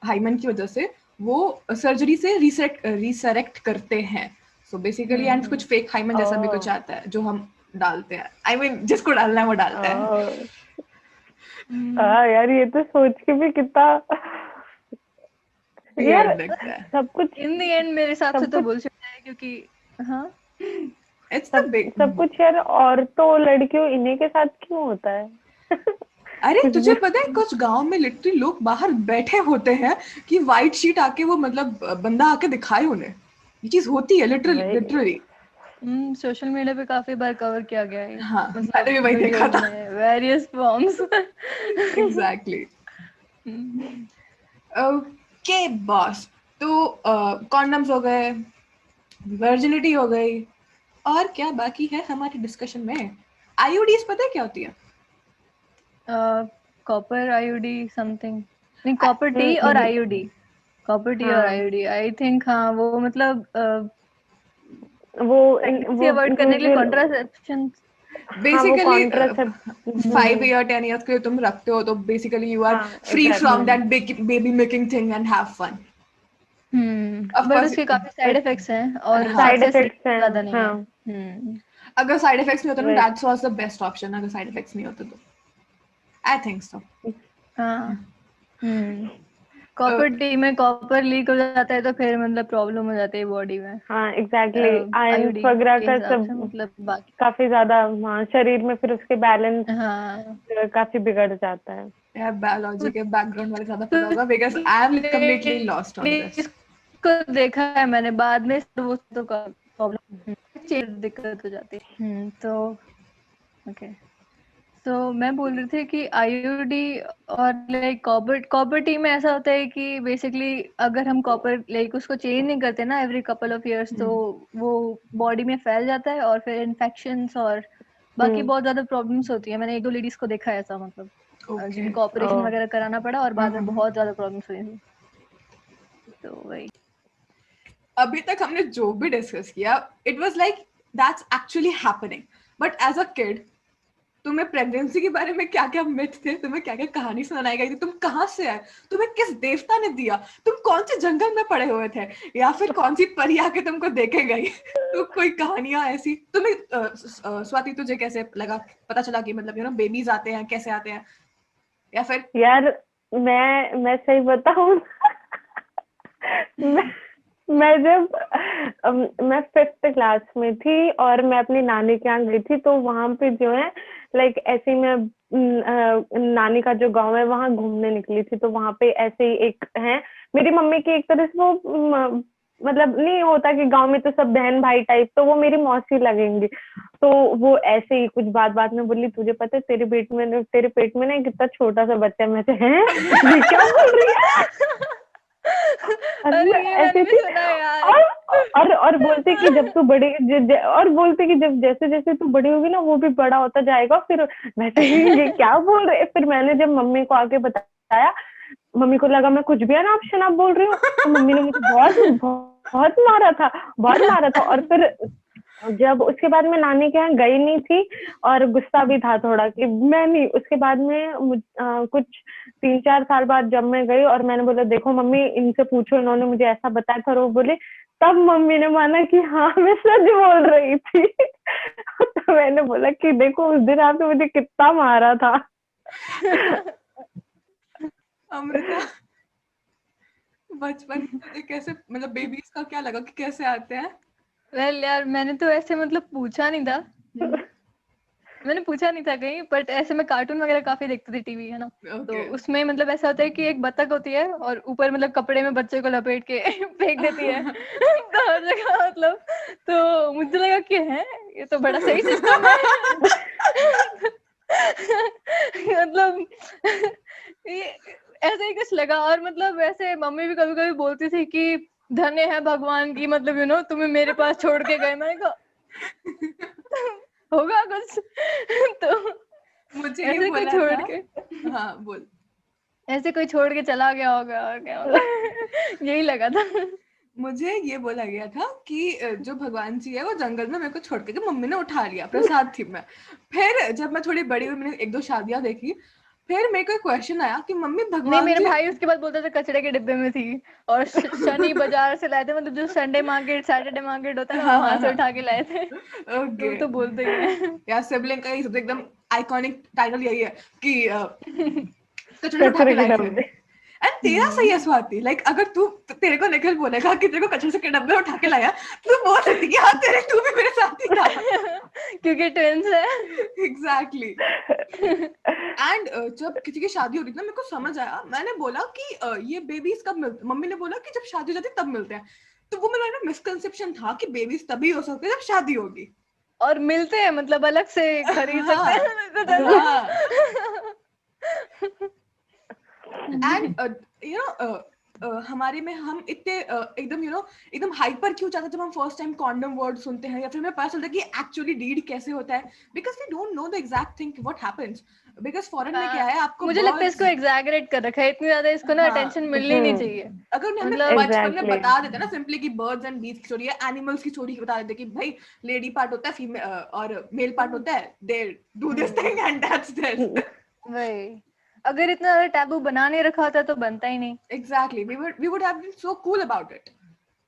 हाइमन की वजह से, वो सर्जरी से रिसरेक्ट करते हैं। सो बेसिकली एंड कुछ फेक हाइमन जैसा भी कुछ आता है जो हम डालते हैं, आई मीन जिसको डालना है वो डालता है। हाँ यार, ये तो सोच के भी कितना यार Weird लगता है। सब कुछ, इन द एंड मेरे हिसाब से सब तो कुछ, बुलशिट है, क्योंकि हाँ It's the big सब कुछ यार औरतों लड़कियों इन्हीं के साथ क्यों होता है? अरे तुझे पता है कुछ गांव में लिटरली लोग बाहर बैठे होते हैं कि व्हाइट शीट आके वो मतलब बंदा आके दिखाए उन्हें, ये चीज होती है लिटरली वही। लिटरली। सोशल मीडिया पे काफी बार कवर किया गया है, हाँ मतलब मैंने भी वही देखा वीडियोस था। में various forms. Exactly. Okay boss, तो कॉन्डम्स हो गए, वर्जिनिटी हो गई, और क्या बाकी है हमारे डिस्कशन में? आईयूडीज पता है क्या होती है? कॉपर आईयूडी समथिंग, नहीं कॉपर टी और आईयूडी, कॉपर टी और हाँ आईयूडी आई थिंक। हाँ वो मतलब वो प्रेगनेंसी वो अवॉइड करने के लिए यूजुअल, कॉन्ट्रासेप्शन। हाँ वो बेसिकली कॉन्ट्रासेप्ट। 5 या 10 years के लिए तुम रखते हो तो बेसिकली यू आर हाँ free from exactly. That baby making thing and have fun. Of but course उसके काफी साइड इफेक्ट्स हैं और हाँ, साइड सक्सेस रेट इफेक्ट्स हैं। ज्यादा नहीं है। हाँ अगर साइड इफेक्ट्स नहीं होते ना वही। That's was the best option, अगर साइड इफेक्ट्स नहीं होते तो आई थिंक सो। हाँ। कॉपर टी में कॉपर लीक हो जाता है तो फिर मतलब प्रॉब्लम हो जाती है बॉडी में। हाँ एग्जैक्टली, आयरन आईयूडी वगैरह के का हिसाब सब से मतलब बाकी। काफी ज्यादा, हाँ शरीर में फिर उसके बैलेंस हाँ काफी बिगड़ जाता है। यार बायोलॉजी के बैकग्राउंड वाले ज्यादा पता कुछ होगा because I am completely lost on this. Ladies को देखा है मैंने, बाद में तो वो तो प्रॉब्लम चेंज दिक्कत हो जाती है। तो ओके, तो मैं बोल रही थी कि आईयूडी और लाइक कॉपर टी में ऐसा होता है कि बेसिकली अगर हम कॉपर लाइक उसको चेंज नहीं करते ना एवरी कपल ऑफ इयर्स, तो वो बॉडी में फैल जाता है और फिर इन्फेक्शंस और बाकी बहुत ज्यादा प्रॉब्लम्स होती है। मैंने 1-2 लेडीज को देखा है ऐसा, मतलब ओके जिनको ऑपरेशन ओ वगैरह कराना पड़ा और बाद में बहुत ज्यादा प्रॉब्लम्स हुई थी। तो वही। अभी तक हमने जो भी डिस्कस किया it was like that's actually happening, but as a kid तुम्हें प्रेगनेंसी के बारे में क्या क्या मिथ थे, तुम्हें क्या क्या कहानी सुनाई गई थी, तुम कहाँ से आए, तुम्हें किस देवता ने दिया, तुम कौन से जंगल में पड़े हुए थे, या फिर कौन सी परी आके तुमको देखे गई? तो कोई कहानियां ऐसी तुम्हें स्वाति तुझे कैसे लगा, पता चला कि मतलब बेबीज आते हैं, कैसे आते हैं, या फिर यार मैं सही बताऊं मैं मैं जब मैं 5th क्लास में थी और मैं अपनी नानी के यहाँ गई थी, तो वहां पे जो है लाइक ऐसे ही मैं नानी का जो गांव है वहां घूमने निकली थी, तो वहां पे ऐसे ही एक है मेरी मम्मी की एक तरह से वो मतलब नहीं होता कि गांव में तो सब बहन भाई टाइप, तो वो मेरी मौसी लगेंगी। तो वो ऐसे ही कुछ बात बात में बोली, तुझे पता है तेरे पेट में ना एक कितना छोटा सा बच्चा है। मैं से हैं ये क्या बोल रही है? और अरे वो ये मैंने ऐसे भी थी, सुना है यार। और बोलते कि जब तू बड़ी और बोलते कि जब जैसे जैसे तू बड़ी होगी ना वो भी बड़ा होता जाएगा। फिर वैसे ही ये क्या बोल रहे, फिर मैंने जब मम्मी को आके बताया, मम्मी को लगा मैं कुछ भी अनाप शनाप बोल रही हूँ, तो मम्मी ने मुझे बहुत मारा था, बहुत मारा था। और फिर जब उसके बाद मैं नानी के यहाँ गई नहीं थी और गुस्सा भी था थोड़ा कि मैं नहीं, उसके बाद में कुछ 3-4 साल बाद जब मैं गई और मैंने बोला देखो मम्मी इनसे पूछो, इन्होंने मुझे ऐसा बताया था, और वो बोले, तब मम्मी ने माना कि हाँ मैं सच बोल रही थी। तो मैंने बोला कि देखो उस दिन आपने मुझे कितना मारा था। अमृता बचपन में तुझे कैसे मतलब बेबीज का क्या लगा कि कैसे आते हैं? वेल यार मैंने तो ऐसे मतलब पूछा नहीं था, मैंने पूछा नहीं था कहीं, बट ऐसे मैं कार्टून वगैरह काफी देखती थी टीवी, है ना। तो ओके उसमें मतलब ऐसा होता है कि एक बतख होती है और ऊपर मतलब कपड़े में बच्चे को लपेट के फेंक देती है तो हर जगह मतलब, तो मुझे लगा कि है ये तो बड़ा सही सिस्टम है। मतलब ये ऐसे ही कुछ लगा। और मतलब ऐसे मम्मी भी कभी कभी बोलती थी कि धन्य है भगवान की, मतलब तुम्हें मेरे पास छोड़ के गए। मैंने कहा होगा कुछ तो मुझे ये ऐसे कोई बोला छोड़ था, के हाँ बोल। ऐसे कोई छोड़ के चला गया होगा और क्या होगा। यही लगा था। मुझे ये बोला गया था कि जो भगवान जी है वो जंगल में मेरे को छोड़ के, जो मम्मी ने उठा लिया, प्रसाद थी मैं। फिर जब मैं थोड़ी बड़ी हुई, मैंने 1-2 शादियां देखी, फिर मेरे को एक क्वेश्चन आया कि मम्मी नहीं, भगवान मेरे जी भाई उसके बाद बोलते थे कचरे के डिब्बे में थी, और शनि बाजार से लाए थे, मतलब जो संडे मार्केट सैटरडे मार्केट होता है ना, हाँ वहां हाँ से हाँ उठा के लाए थे। तो ओके वो तो बोलते ही है। यार सिबलिंग का ही सबसे एकदम आइकॉनिक टाइटल यही है कि कचरे से उठा कचरे के के लाए थे। डब्बे। एंड तेरा सही है स्वाति, लाइक अगर तू तेरे को निखिल बोलेगा कि तेरे को कचरे के डब्बे उठा के लाया, तू बोल सकती कि हाँ तेरे तू भी मेरे साथ ही था। क्योंकि ट्विंस है। एग्जैक्टली। एंड जब किसी की शादी हो रही थी ना, मेरे को समझ आया, मैंने बोला कि ये बेबीज कब मिलते, मम्मी ने बोला कि जब शादी हो जाती है तब मिलते हैं। तो वो मेरा ना मिसकंसेप्शन था कि बेबीज तभी हो सकते हैं जब शादी होगी। और मिलते हैं मतलब अलग से खरीद सकते हाँ, हैं मेरे को तो हाँ। ऐसा। एंड यू नो हमारे में हम इतने एकदम एकदम हाइपर क्यों जाते हैं जब हम फर्स्ट टाइम कॉन्डम वर्ड सुनते हैं, या फिर हमें पता चलता है कि एक्चुअली डीड कैसे होता है, because we don't know the exact thing what happens. Because foreign में क्या है, आपको मुझे लगता है birds- इसको एग्जैगरेट कर रखा है, इतनी ज्यादा इसको ना हाँ। अटेंशन मिलनी नहीं चाहिए। अगर उन्हें हमें मतलब बचपन में Exactly. बता देते ना सिंपली कि बर्ड्स एंड बीज की स्टोरी है, एनिमल्स की स्टोरी बता देते कि भाई लेडी पार्ट होता है फीमेल और मेल पार्ट होता है, they do this thing and that's this. वही, अगर इतना ज्यादा टैबू बना नहीं रखा होता तो बनता ही नहीं। Exactly, we would have been so cool about it.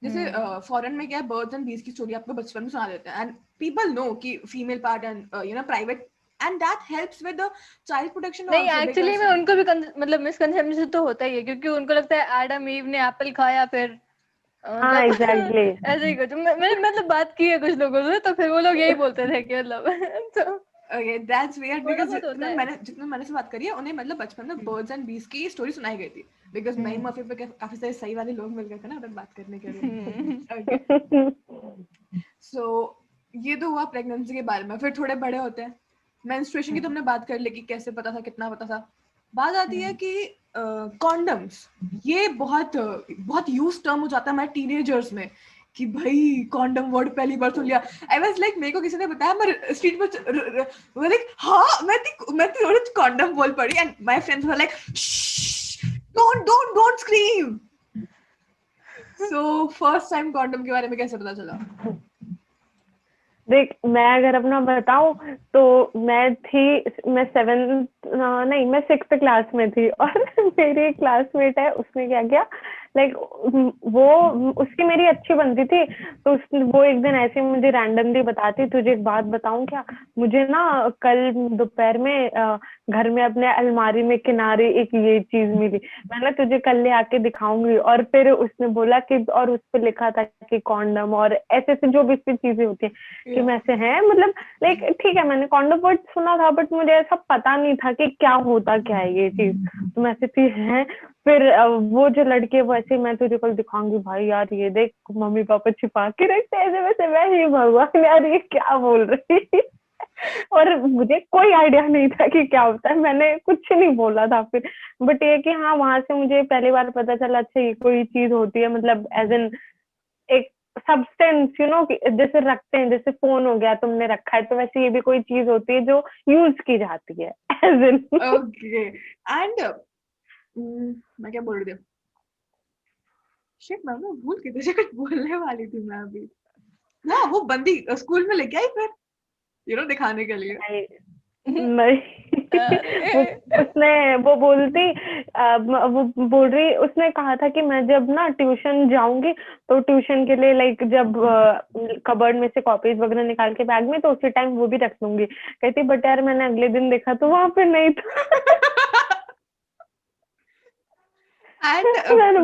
जैसे फॉरेन में क्या है, बर्ड्स एंड बीज की स्टोरी आपको बचपन में सुना देते हैं, एंड पीपल नो कि female part and private, and that helps with the child protection नहीं, आल्सो। एक्चुअली में उनको भी मतलब मिसकंसेप्शन तो होता ही है, क्योंकि उनको लगता है एडम ईव ने एप्पल खाया, फिर हाँ, मतलब exactly. ऐसे ही कुछ। मैंने मतलब बात की है कुछ लोगों से, तो फिर वो लोग यही बोलते थे कि मतलब तो Okay, that's weird थोड़ा because बहुत होता है। जितने मैंने से बात करी है उन्हें मतलब बचपन में बर्ड्स एंड बीज की स्टोरी सुनाई गई थी, बिकॉज मई मफी पे काफी सारे सही वाले लोग मिल गए थे ना उधर बात करने के लिए। Okay, so ये तो हुआ प्रेगनेंसी के बारे में। फिर थोड़े बड़े होते हैं, मेंस्ट्रुएशन की तो हमने बात कर ली कि कैसे पता था, कितना पता था। बात आती है कि कॉन्डम्स, ये बहुत यूज टर्म हो जाता है हमारे टीनेजर्स में कि भाई कॉन्डम वर्ड पहली बार सुन लिया। आई वाज लाइक, मेरे को किसी ने बताया, मैं स्ट्रीट पर वो लाइक हाँ मैं थोड़ा कॉन्डम बोल पड़ी, and my friends were like don't scream. So first time condom के बारे में कैसे पता चला? देख, मैं अगर अपना बताऊं तो मैं 6th क्लास में थी, और मेरी एक क्लासमेट है, उसने क्या किया, लाइक वो उसकी मेरी अच्छी बनती थी, तो वो एक दिन ऐसे मुझे रैंडमली बताती, तुझे एक बात बताऊं क्या, मुझे ना कल दोपहर में घर में अपने अलमारी में किनारे एक ये चीज मिली, मैं तुझे कल ले आके दिखाऊंगी। और फिर उसने बोला कि, और उस पर लिखा था कि कॉन्डम और ऐसे ऐसे जो भी इसकी चीजें होती हैं, कि मैं से है मतलब लाइक ठीक है, मैंने कॉन्डम वर्ड सुना था, बट मुझे ऐसा पता नहीं था कि क्या होता क्या है ये चीज, तो मैं ऐसी थी है। फिर वो जो लड़के, वैसे मैं तुझे कल दिखाऊंगी भाई, यार ये देख मम्मी पापा छिपा के रखते हैं ऐसे वैसे, मैं ही भगवान यार ये क्या बोल रही और मुझे कोई आइडिया नहीं था कि क्या होता है, मैंने कुछ नहीं बोला था फिर, बट ये कि हाँ वहां से मुझे पहली बार पता चला, अच्छा ये कोई चीज होती है, मतलब एज एन एक सब्सटेंस, जैसे रखते हैं, जैसे फोन हो गया तुमने रखा है, तो वैसे ये भी कोई चीज होती है जो यूज की जाती है एज इन। ओके, एंड मैं क्या बोल रही थी, शिट मैं भूल गई, तुझे कुछ बोलने वाली थी मैं अभी। हाँ, वो बंदी स्कूल में लेके आई फिर दिखाने के लिए। नहीं वो वो बोलती वो बोल रही, उसने कहा था कि मैं जब ना ट्यूशन जाऊंगी, तो ट्यूशन के लिए लाइक जब कबर्ड में से कॉपीज वगैरह निकाल के बैग में, तो उसी टाइम वो भी रख लूंगी। कहती बट यार मैंने अगले दिन देखा तो वहां पे नहीं था। एंड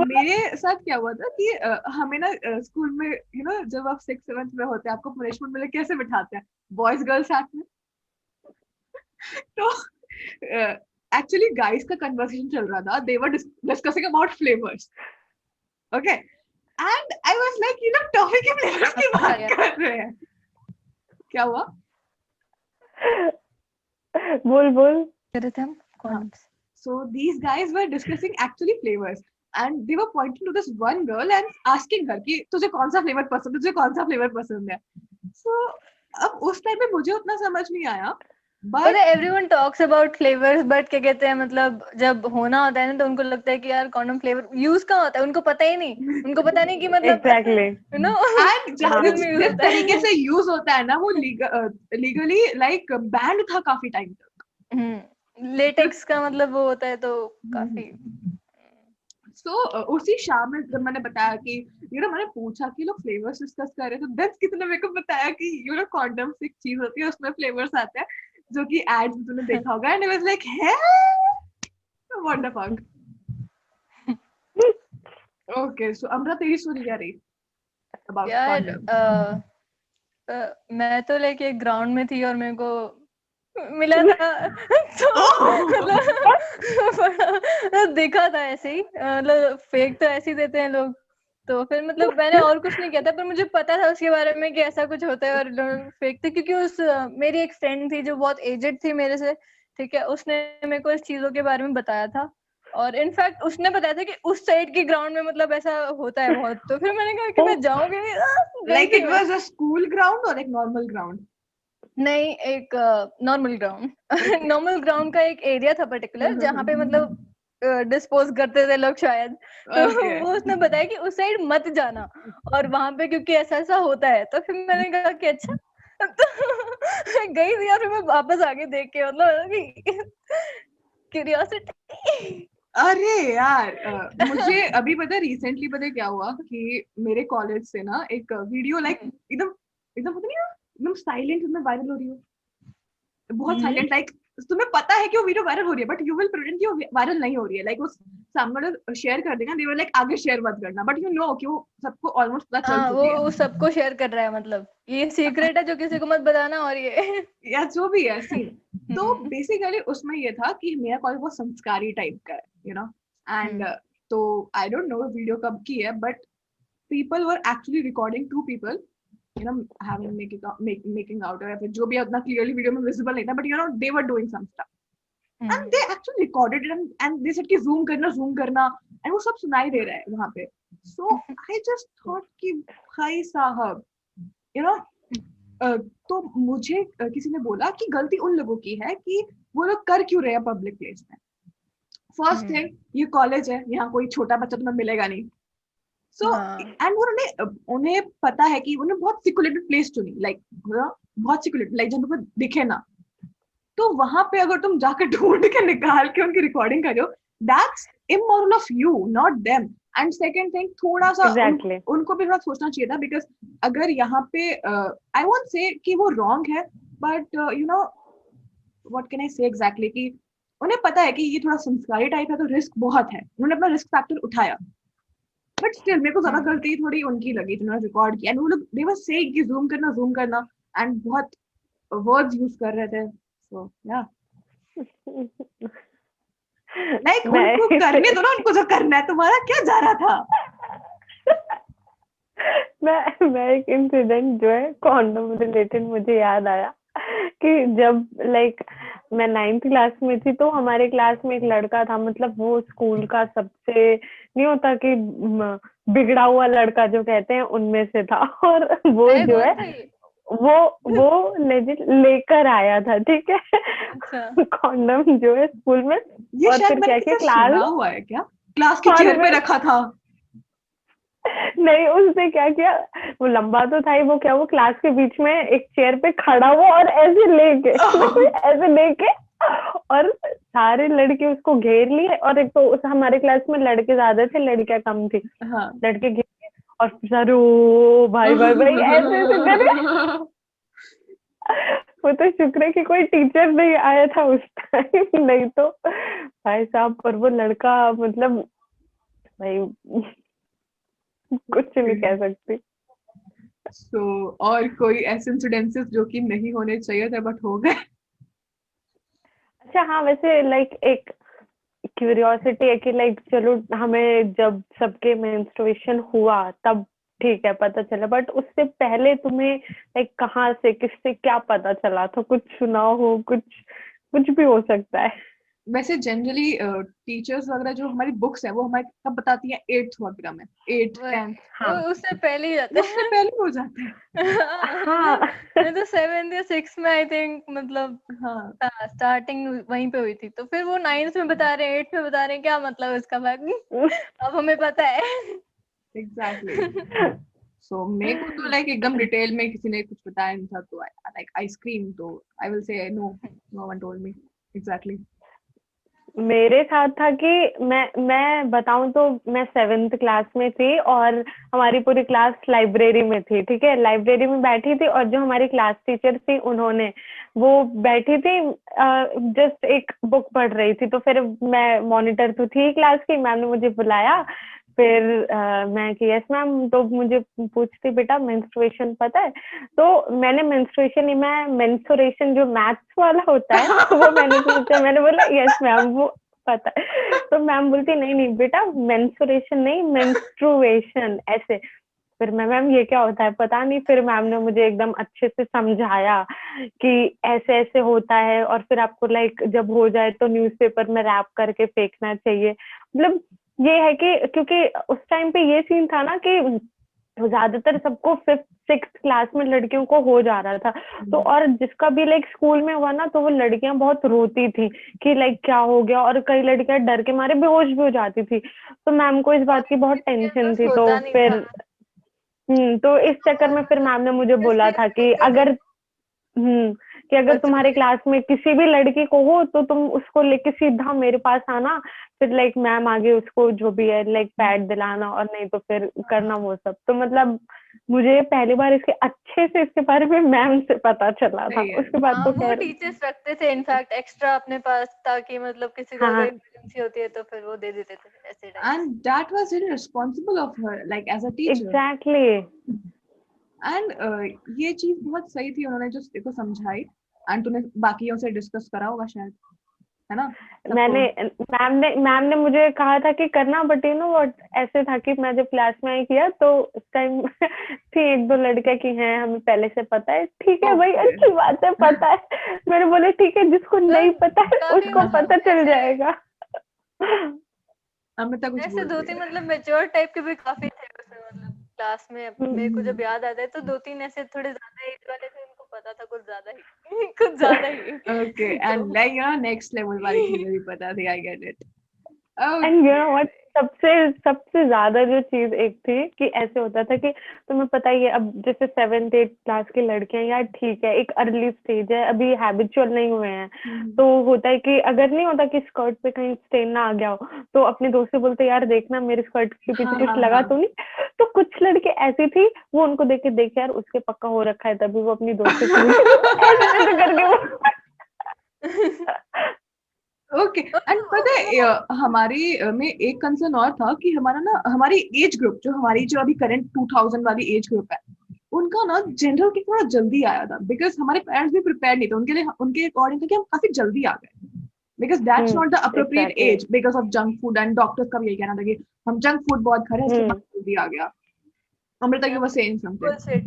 मेरे साथ क्या हुआ था कि हमें ना स्कूल में जब आप 6th-7th में होते हैं, आपको पनिशमेंट मिले कैसे बिठाते हैं, बॉयज गर्ल्स साथ में। तो एक्चुअली गाइस का कन्वर्सेशन चल रहा था, they were discussing about flavours, okay, and I was like toffee के फ्लेवर्स की बात कर रहे हैं। क्या हुआ? बोल कर रहे थे हम condoms. So these guys were discussing actually flavors, and they were pointing to this one girl and asking her कि तुझे कौन सा फ्लेवर पसंद है, तुझे कौन सा फ्लेवर पसंद है। So अब उस टाइम में मुझे उतना समझ नहीं आया, पता but है everyone talks about flavors, but क्या कहते हैं, मतलब जब होना होता है ना, तो उनको लगता है कि यार कॉन्डम फ्लेवर यूज कहाँ होता है, उनको पता ही नहीं, उनको पता नहीं कि मतलब एग्जैक्टली। and Garden में use जिस होता है। तरीके से यूज होता है ना, वो लीगली लाइक बैंड था काफी टाइम तक। लेटेक्स का मतलब वो होता है, तो काफी So उसी शाम में जब मैंने बताया कि मैंने पूछा कि लोग फ्लेवर्स डिस्कस कर रहे हैं, तो देन किसी ने मेरे को बताया कि कॉन्डम्स एक चीज होती है, उसमें फ्लेवर्स आते हैं, जो कि एड्स में तूने देखा होगा, एंड आई वाज लाइक है what the fuck. Okay so Amara तेरी स्टोरी क्या रही अबाउट यार कॉन्डम? मैं तो लाइक एक ग्राउंड में थी और मेरे को मिला था तो बड़ा देखा था ऐसे ही, मतलब फेक तो ऐसे ही देते हैं लोग। तो फिर मतलब मैंने और कुछ नहीं किया था, पर मुझे पता था उसके बारे में कि ऐसा कुछ होता है और लोग फेक थे, क्योंकि मेरी एक फ्रेंड थी जो बहुत एजेड थी मेरे से, ठीक है, उसने मेरे को इस चीजों के बारे में बताया था। और इनफैक्ट उसने बताया था कि उस साइड के ग्राउंड में मतलब ऐसा होता है बहुत। तो फिर मैंने कहा कि मैं जाऊंगी नहीं, गई लाइक थी इट मैं। वाज अ स्कूल ग्राउंड और एक नॉर्मल ग्राउंड? नहीं, एक नॉर्मल ग्राउंड नॉर्मल ग्राउंड का एक एरिया था पर्टिकुलर, जहाँ पे मतलब डिस्पोज करते थे लोग शायद। तो ओके वो उसने बताया कि उस साइड मत जाना, और वहां पे क्योंकि ऐसा ऐसा होता है। तो फिर मैंने कहा कि अच्छा तो गई थी और फिर मैं वापस आगे देख के मतलब क्यूरियोसिटी। अरे यार मुझे अभी पता है रिसेंटली पता है क्या हुआ कि मेरे कॉलेज से ना एक वीडियो लाइक एकदम एकदम पता नहीं एकदम साइलेंट में वायरल हो रही हो, बहुत साइलेंट लाइक तुम्हें पता है कि वो वीडियो वायरल हो रही है बट यू विल प्रिटेंड कि वो वायरल नहीं हो रही है, लाइक वो सामने वाला शेयर कर देगा, दे विल लाइक आगे शेयर मत करना, बट यू नो कि वो सबको ऑलमोस्ट पता चल हाँ, चुकी है। वो सबको शेयर कर रहा है, मतलब ये सीक्रेट है जो किसी को मत बताना। और ये या जो भी है सीन, तो हम्म, बेसिकली उसमें ये था कि मेरा कॉलेज बहुत संस्कारी टाइप का है यू नो एंड तो आई डोंट नो वीडियो कब की है but people were actually recording two people you know having making out or जो भी उतना clearly video में visible नहीं था but you know they were doing some stuff and they actually recorded it and they said कि zoom करना and वो सब सुनाई दे रहा है वहां पे। so I just thought कि भाई साहब you know तो मुझे किसी ने बोला कि गलती उन लोगों की है कि वो लोग कर क्यों रहे हैं पब्लिक प्लेस में। फर्स्ट थिंग ये कॉलेज है, यहाँ कोई छोटा बच्चा तुम्हें मिलेगा नहीं। सो हाँ, एंड उन्होंने उन्हें पता है कि उन्हें बहुत सिक्योरेटेड प्लेस चुनी, लाइक बहुत सिक्योरेटेड, लाइक जहाँ पे कोई दिखे ना। तो वहां पे अगर तुम जाकर ढूंढ के निकाल के उनकी रिकॉर्डिंग कर रहे हो, that's immoral of you not them. And second thing थोड़ा सा एग्जैक्टली। उनको भी थोड़ा सोचना चाहिए था बिकॉज अगर यहाँ पे आई वोंट से कि वो रॉन्ग है but you know what can I से एग्जैक्टली कि उन्हें पता है कि ये थोड़ा संस्कारी टाइप है तो रिस्क बहुत है, उन्होंने अपना रिस्क फैक्टर उठाया। बट स्टिल मेरे को ज्यादा गलती थोड़ी उनकी लगी जिन्होंने रिकॉर्ड किया एंड वो लोग दे वर सेइंग कि जूम करना एंड बहुत वर्ड्स यूज कर रहे थे। सो या लाइक उनको मैं करने दो ना, उनको जो करना है, तुम्हारा क्या जा रहा था? मैं एक इंसिडेंट जो है कॉन्डोम रिलेटेड मुझे याद आया कि जब लाइक मैं 9th क्लास में थी तो हमारे क्लास में एक लड़का था, मतलब वो स्कूल का सबसे नहीं होता कि बिगड़ा हुआ लड़का जो कहते हैं उनमें से था। और वो है जो कौन है था ये? वो लेजिट लेकर आया था, ठीक है, अच्छा, कॉन्डम जो है स्कूल में। ये और शायद फिर मैंने क्या किसी किया से क्लास, सुना हुआ है क्या, क्लास की और चेयर पे फिर रखा था? नहीं, उसने क्या किया, वो लंबा तो था ही, वो क्या, वो क्लास के बीच में एक चेयर पे खड़ा हुआ और ऐसे लेके ऐसे लेके, और सारे लड़के उसको घेर लिए। और एक तो उस हमारे क्लास में लड़के ज्यादा थे, लड़कियां कम थी। हाँ लड़के घेर के और सारे ओ भाई भाई भाई ऐसे ऐसे करे। वो तो शुक्र है कि कोई टीचर नहीं आया था उस टाइम, नहीं तो भाई साहब। पर वो लड़का मतलब भाई कुछ नहीं कह सकती। सो और कोई ऐसे इंसिडेंसेस जो कि नहीं होने चाहिए थे बट हो गए? अच्छा हाँ, वैसे लाइक एक क्यूरियोसिटी है कि लाइक चलो हमें जब सबके मेंस्ट्रुएशन हुआ तब ठीक है पता चला, बट उससे पहले तुम्हें लाइक कहाँ से किससे क्या पता चला था, कुछ सुना हो, कुछ भी हो सकता है। वैसे जनरली टीचर्स वगैरह जो हमारी बुक्स है वो हमारे कब बताती हैं, 8th वगैरह में, 8th वो 10th, हाँ उससे पहले ही जाता उससे है। पहले हो जाता है। हमने हाँ मैं तो 7th या 6th में आई थिंक, मतलब हाँ स्टार्टिंग वहीं पे हुई थी। तो फिर वो 9th में बता रहे हैं, 8th में बता रहे हैं, क्या मतलब इसका भाग अब हमें पता है। एग्जैक्टली। सो मेरे को तो लाइक एकदम डिटेल में किसी ने कुछ बताया नहीं था तो लाइक आइसक्रीम तो I will say no, no one told me exactly. मेरे साथ था कि मैं बताऊं तो मैं 7th क्लास में थी और हमारी पूरी क्लास लाइब्रेरी में थी, ठीक है, लाइब्रेरी में बैठी थी। और जो हमारी क्लास टीचर थी उन्होंने वो बैठी थी जस्ट एक बुक पढ़ रही थी। तो फिर मैं मॉनिटर तो थी क्लास की, मैम ने मुझे बुलाया, फिर मैं कि यस मैम, तो मुझे पूछती बेटा मेंस्ट्रुएशन पता है? तो मैंने मेंस्ट्रुएशन नहीं, मैं मेंसुरेशन जो मैथ्स वाला होता है वो मैंने पूछा, मैंने बोला यस मैम वो पता है। तो मैम बोलती नहीं नहीं बेटा मेंसुरेशन नहीं मेंस्ट्रुएशन ऐसे। फिर मैं मैम ये क्या होता है पता नहीं, फिर मैम ने मुझे एकदम अच्छे से समझाया कि ऐसे ऐसे होता है, और फिर आपको लाइक जब हो जाए तो न्यूज़पेपर में रैप करके फेंकना चाहिए। मतलब ये है कि क्योंकि उस टाइम पे ये सीन था ना कि ज्यादातर सबको 5th-6th क्लास में लड़कियों को हो जा रहा था, तो और जिसका भी लाइक स्कूल में हुआ ना तो वो लड़कियां बहुत रोती थी कि लाइक क्या हो गया, और कई लड़कियां डर के मारे बेहोश भी हो जाती थी। तो मैम को इस बात की बहुत टेंशन थी, तो होता नहीं फिर था। तो इस चक्कर में फिर मैम ने मुझे बोला था कि अगर कि अगर तुम्हारे क्लास में किसी भी लड़की को हो तो तुम उसको लेके सीधा मेरे पास आना, फिर लाइक मैम आगे उसको जो भी है लाइक पैड दिलाना, और नहीं तो फिर करना वो सब। तो मतलब मुझे पहली बार इसके अच्छे से इसके बारे में मैम से पता चला था, सही है। उसके बाद तो वो खैर टीचर्स रखते थे इनफैक्ट एक्स्ट्रा अपने पास, ताकि मतलब किसी को हाँ अगर हाँ इमरजेंसी होती है तो फिर वो दे देते थे ऐसे time. And that was really responsible of her, like as a teacher. Exactly. And ये चीज बहुत सही थी उन्होंने जो देखो समझाई, and तूने बाकियों से डिस्कस करा होगा शायद, है ना? मैंने मैम ने मुझे कहा था कि करना, बट यू नो व्हाट, ऐसे था कि मैं जब क्लास में आई किया तो उस टाइम थी 1-2 लड़कियां की हैं हमें पहले से पता है, ठीक है भाई Okay. अच्छी बात है पता है। मैंने बोले ठीक है जिसको नहीं पता है काफी उसको मतलब पता चल ऐसे- जाएगा। अमृता कुछ ऐसे बोल दो रही तीन है। मतलब मेच्योर टाइप के भी काफी थे उसमें, मतलब क्लास में मेरे को जब याद आता है तो 2-3 ऐसे थोड़े ज्यादा एज वाले थे, उनको पता था कुछ ज्यादा ही कुछ ज्यादा ही। Okay, and like you know next level वाली चीजें भी पता थी, I get it. And you Okay. Know what, सबसे सबसे ज्यादा जो चीज एक थी कि ऐसे होता था कि तुम्हें पता ही है, अब जैसे 7th-8th क्लास की लड़कियां यार ठीक है एक अर्ली स्टेज है, अभी हैबिचुअल नहीं हुए हैं, तो होता है कि अगर नहीं होता कि स्कर्ट पे कहीं स्टेन ना आ गया हो तो अपने दोस्त से बोलते यार देखना मेरे स्कर्ट के पीछे कुछ लगा तो नहीं। तो कुछ लड़के ऐसी थी वो उनको देख के देख यार उसके पक्का हो रखा है, तभी वो अपनी दोस्त से पूछे तो ऐसे करके वो ओके एंड पता है हमारी में एक कंसर्न और था कि हमारा ना हमारी एज ग्रुप जो अभी करंट 2000 वाली एज ग्रुप है उनका ना जनरल की थोड़ा जल्दी आया था, बिकॉज हमारे पेरेंट्स भी प्रिपेयर नहीं थे उनके लिए, उनके अकॉर्डिंग था कि हम काफी जल्दी आ गए, because that's not the appropriate exactly. Age because of junk food, and doctors का भी यही कहना था कि हम जंक फूड बहुत खा रहे हैं इसके बाद जल्दी आ गया। अमृता की बस सेइंग समथिंग। Bullshit.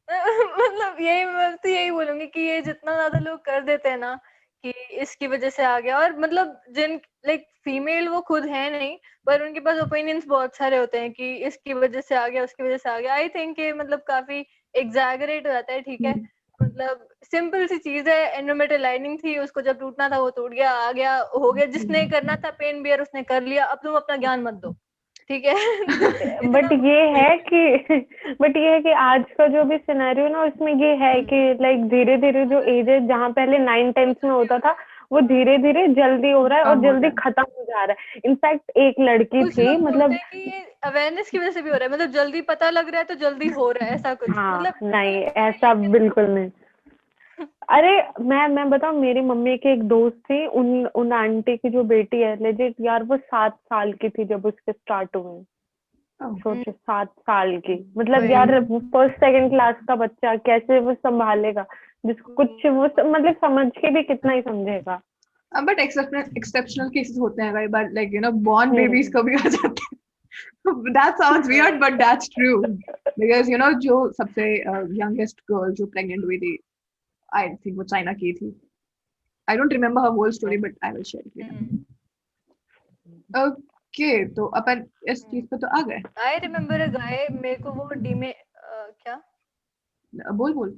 मतलब यही मैं तो यही बोलूंगी कि ये जितना ज्यादा लोग कर देते हैं ना कि इसकी वजह से आ गया, और मतलब जिन लाइक फीमेल वो खुद है नहीं पर उनके पास ओपिनियंस बहुत सारे होते हैं कि इसकी वजह से आ गया उसकी वजह से आ गया। आई थिंक ये मतलब काफी एग्जैगरेट हो जाता है। ठीक है, मतलब सिंपल सी चीज है, एंडोमेट्रियल लाइनिंग थी उसको जब टूटना था वो टूट गया, आ गया हो गया, जिसने करना था पेन बियर उसने कर लिया, अब तुम अपना ज्ञान मत दो। ठीक है। बट ये है कि आज का जो भी सिनेरियो ना उसमें ये है कि लाइक धीरे धीरे जो एज है जहाँ पहले 9th-10th में होता था वो धीरे धीरे जल्दी हो रहा है और जल्दी खत्म हो जा रहा है। इनफैक्ट एक लड़की कुछ थी लोग बोलते मतलब हैं कि ये अवेयरनेस की वजह से भी हो रहा है, मतलब जल्दी पता लग रहा है तो जल्दी हो रहा है, ऐसा कुछ हाँ मतलब नहीं ऐसा बिल्कुल नहीं। अरे मैं बताऊं मेरी मम्मी की एक दोस्त थी, उन आंटी की जो बेटी है लेजिट यार वो 7 साल की थी जब उसके स्टार्ट हुए। सोचो 7 साल की, मतलब यार 1st-2nd क्लास का बच्चा कैसे वो संभालेगा, जिसको कुछ वो मतलब समझ के भी कितना ही समझेगा। बट एक्सेप्शनल केसेस होते हैं कई बार, like you know born babies कभी आ जाते हैं। That sounds weird, but that's true. Because you know जो सबसे youngest girl जो pregnant हुई थी, I think वो चाइना की थी। I don't remember her whole story, but I will share it with you. Okay, तो अपन इस चीज पे तो आ गए। आई रिमेम्बर अ गाय, मेरे को वो डीमे क्या बोल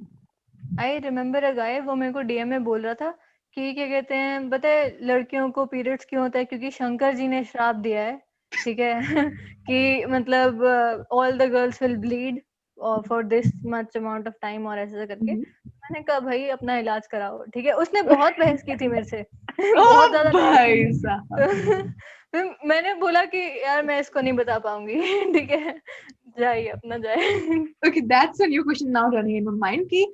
आई रिमेम्बर अ गाय, वो मेरे को डीएम में बोल रहा था कि क्या कहते हैं पता है लड़कियों को पीरियड्स क्यों होता है, क्योंकि शंकर जी ने श्राप दिया है। ठीक है कि मतलब all the girls will bleed for this much amount of time और ऐसे करके। मैंने कहा भाई अपना इलाज कराओ। ठीक है, उसने बहुत बहस की थी मेरे से बहुत ज्यादा भाई बहस की। फिर मैंने बोला कि यार मैं इसको नहीं बता पाऊंगी। ठीक है, जाइए अपना जाए। Okay, that's a new question now running in my mind कि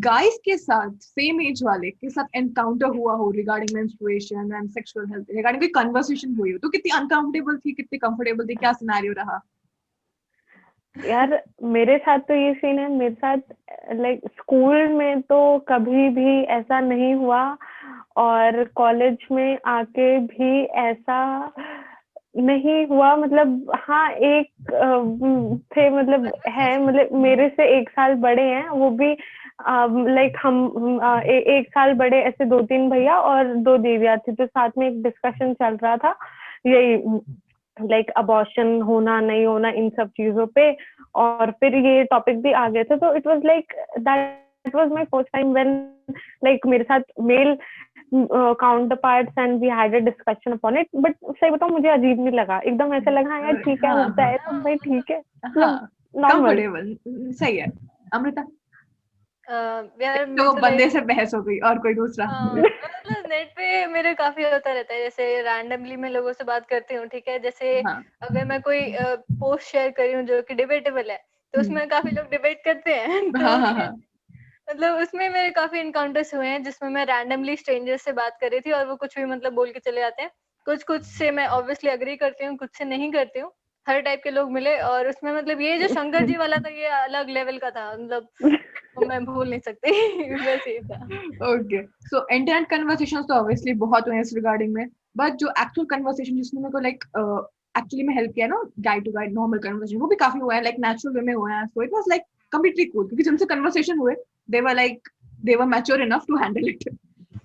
guys के साथ same age वाले के साथ encounter हुआ हो regarding menstruation and sexual health, regarding कोई conversation हुई हो तो कितनी uncomfortable थी, कितनी comfortable थी, क्या scenario रहा? यार मेरे साथ तो ये सीन है, मेरे साथ लाइक स्कूल में तो कभी भी ऐसा नहीं हुआ, और कॉलेज में आके भी ऐसा नहीं हुआ। मतलब हाँ, एक थे, मतलब है, मतलब मेरे से 1 साल बड़े हैं वो भी। लाइक हम एक साल बड़े, ऐसे 2-3 भैया और 2 दीदियाँ थी, तो साथ में एक डिस्कशन चल रहा था यही, लाइक अबॉर्शन होना नहीं होना इन सब चीजों पे। और फिर ये टॉपिक भी आ गए थे, तो it was like that was my first time when like मेरे साथ male counterparts and we had a discussion upon it. But सही बताऊं, मुझे अजीब नहीं लगा, एकदम ऐसा लगा हाँ यार ठीक है, हाँ होता हाँ है तो भाई ठीक है, मतलब हाँ, नॉर्मल। कंफर्टेबल, सही है। अमृता, यार तो मैं तो बंदे लाइक से बहस हो गई और कोई दूसरा। मतलब नेट पे मेरे काफी होता रहता है, जैसे रैंडमली मैं लोगों से बात करती हूँ, ठीक है, जैसे हाँ अगर मैं कोई पोस्ट शेयर कर रही हूँ जो कि डिबेटेबल है, तो उसमें काफी लोग डिबेट करते हैं हाँ तो हाँ फिर हाँ मतलब उसमें मेरे काफी इनकाउंटर्स हुए हैं जिसमें मैं रैंडमली स्ट्रेंजर से बात कर रही थी और वो कुछ भी मतलब बोल के चले जाते हैं। कुछ कुछ से मैं ऑब्वियसली अग्री करती हूँ, कुछ से नहीं करती हूँ। हर टाइप के लोग मिले और उसमें मतलब ये जो शंकर जी वाला था ये अलग लेवल का था, मतलब वो मैं भूल नहीं सकती बस ये था। ओके, सो इंटरनेट कन्वर्सेशंस तो ऑब्वियसली बहुत हुए हैं इस रिगार्डिंग में, बट जो एक्चुअल कन्वर्सेशन जिसने मेरे को लाइक एक्चुअली में हेल्प किया ना, guide to guide normal conversation, वो भी काफी हुआ है, लाइक नेचुरल वे में हुआ है, so it was like completely cool, क्योंकि जिनसे कन्वर्सेशन हुए they were mature enough to handle it.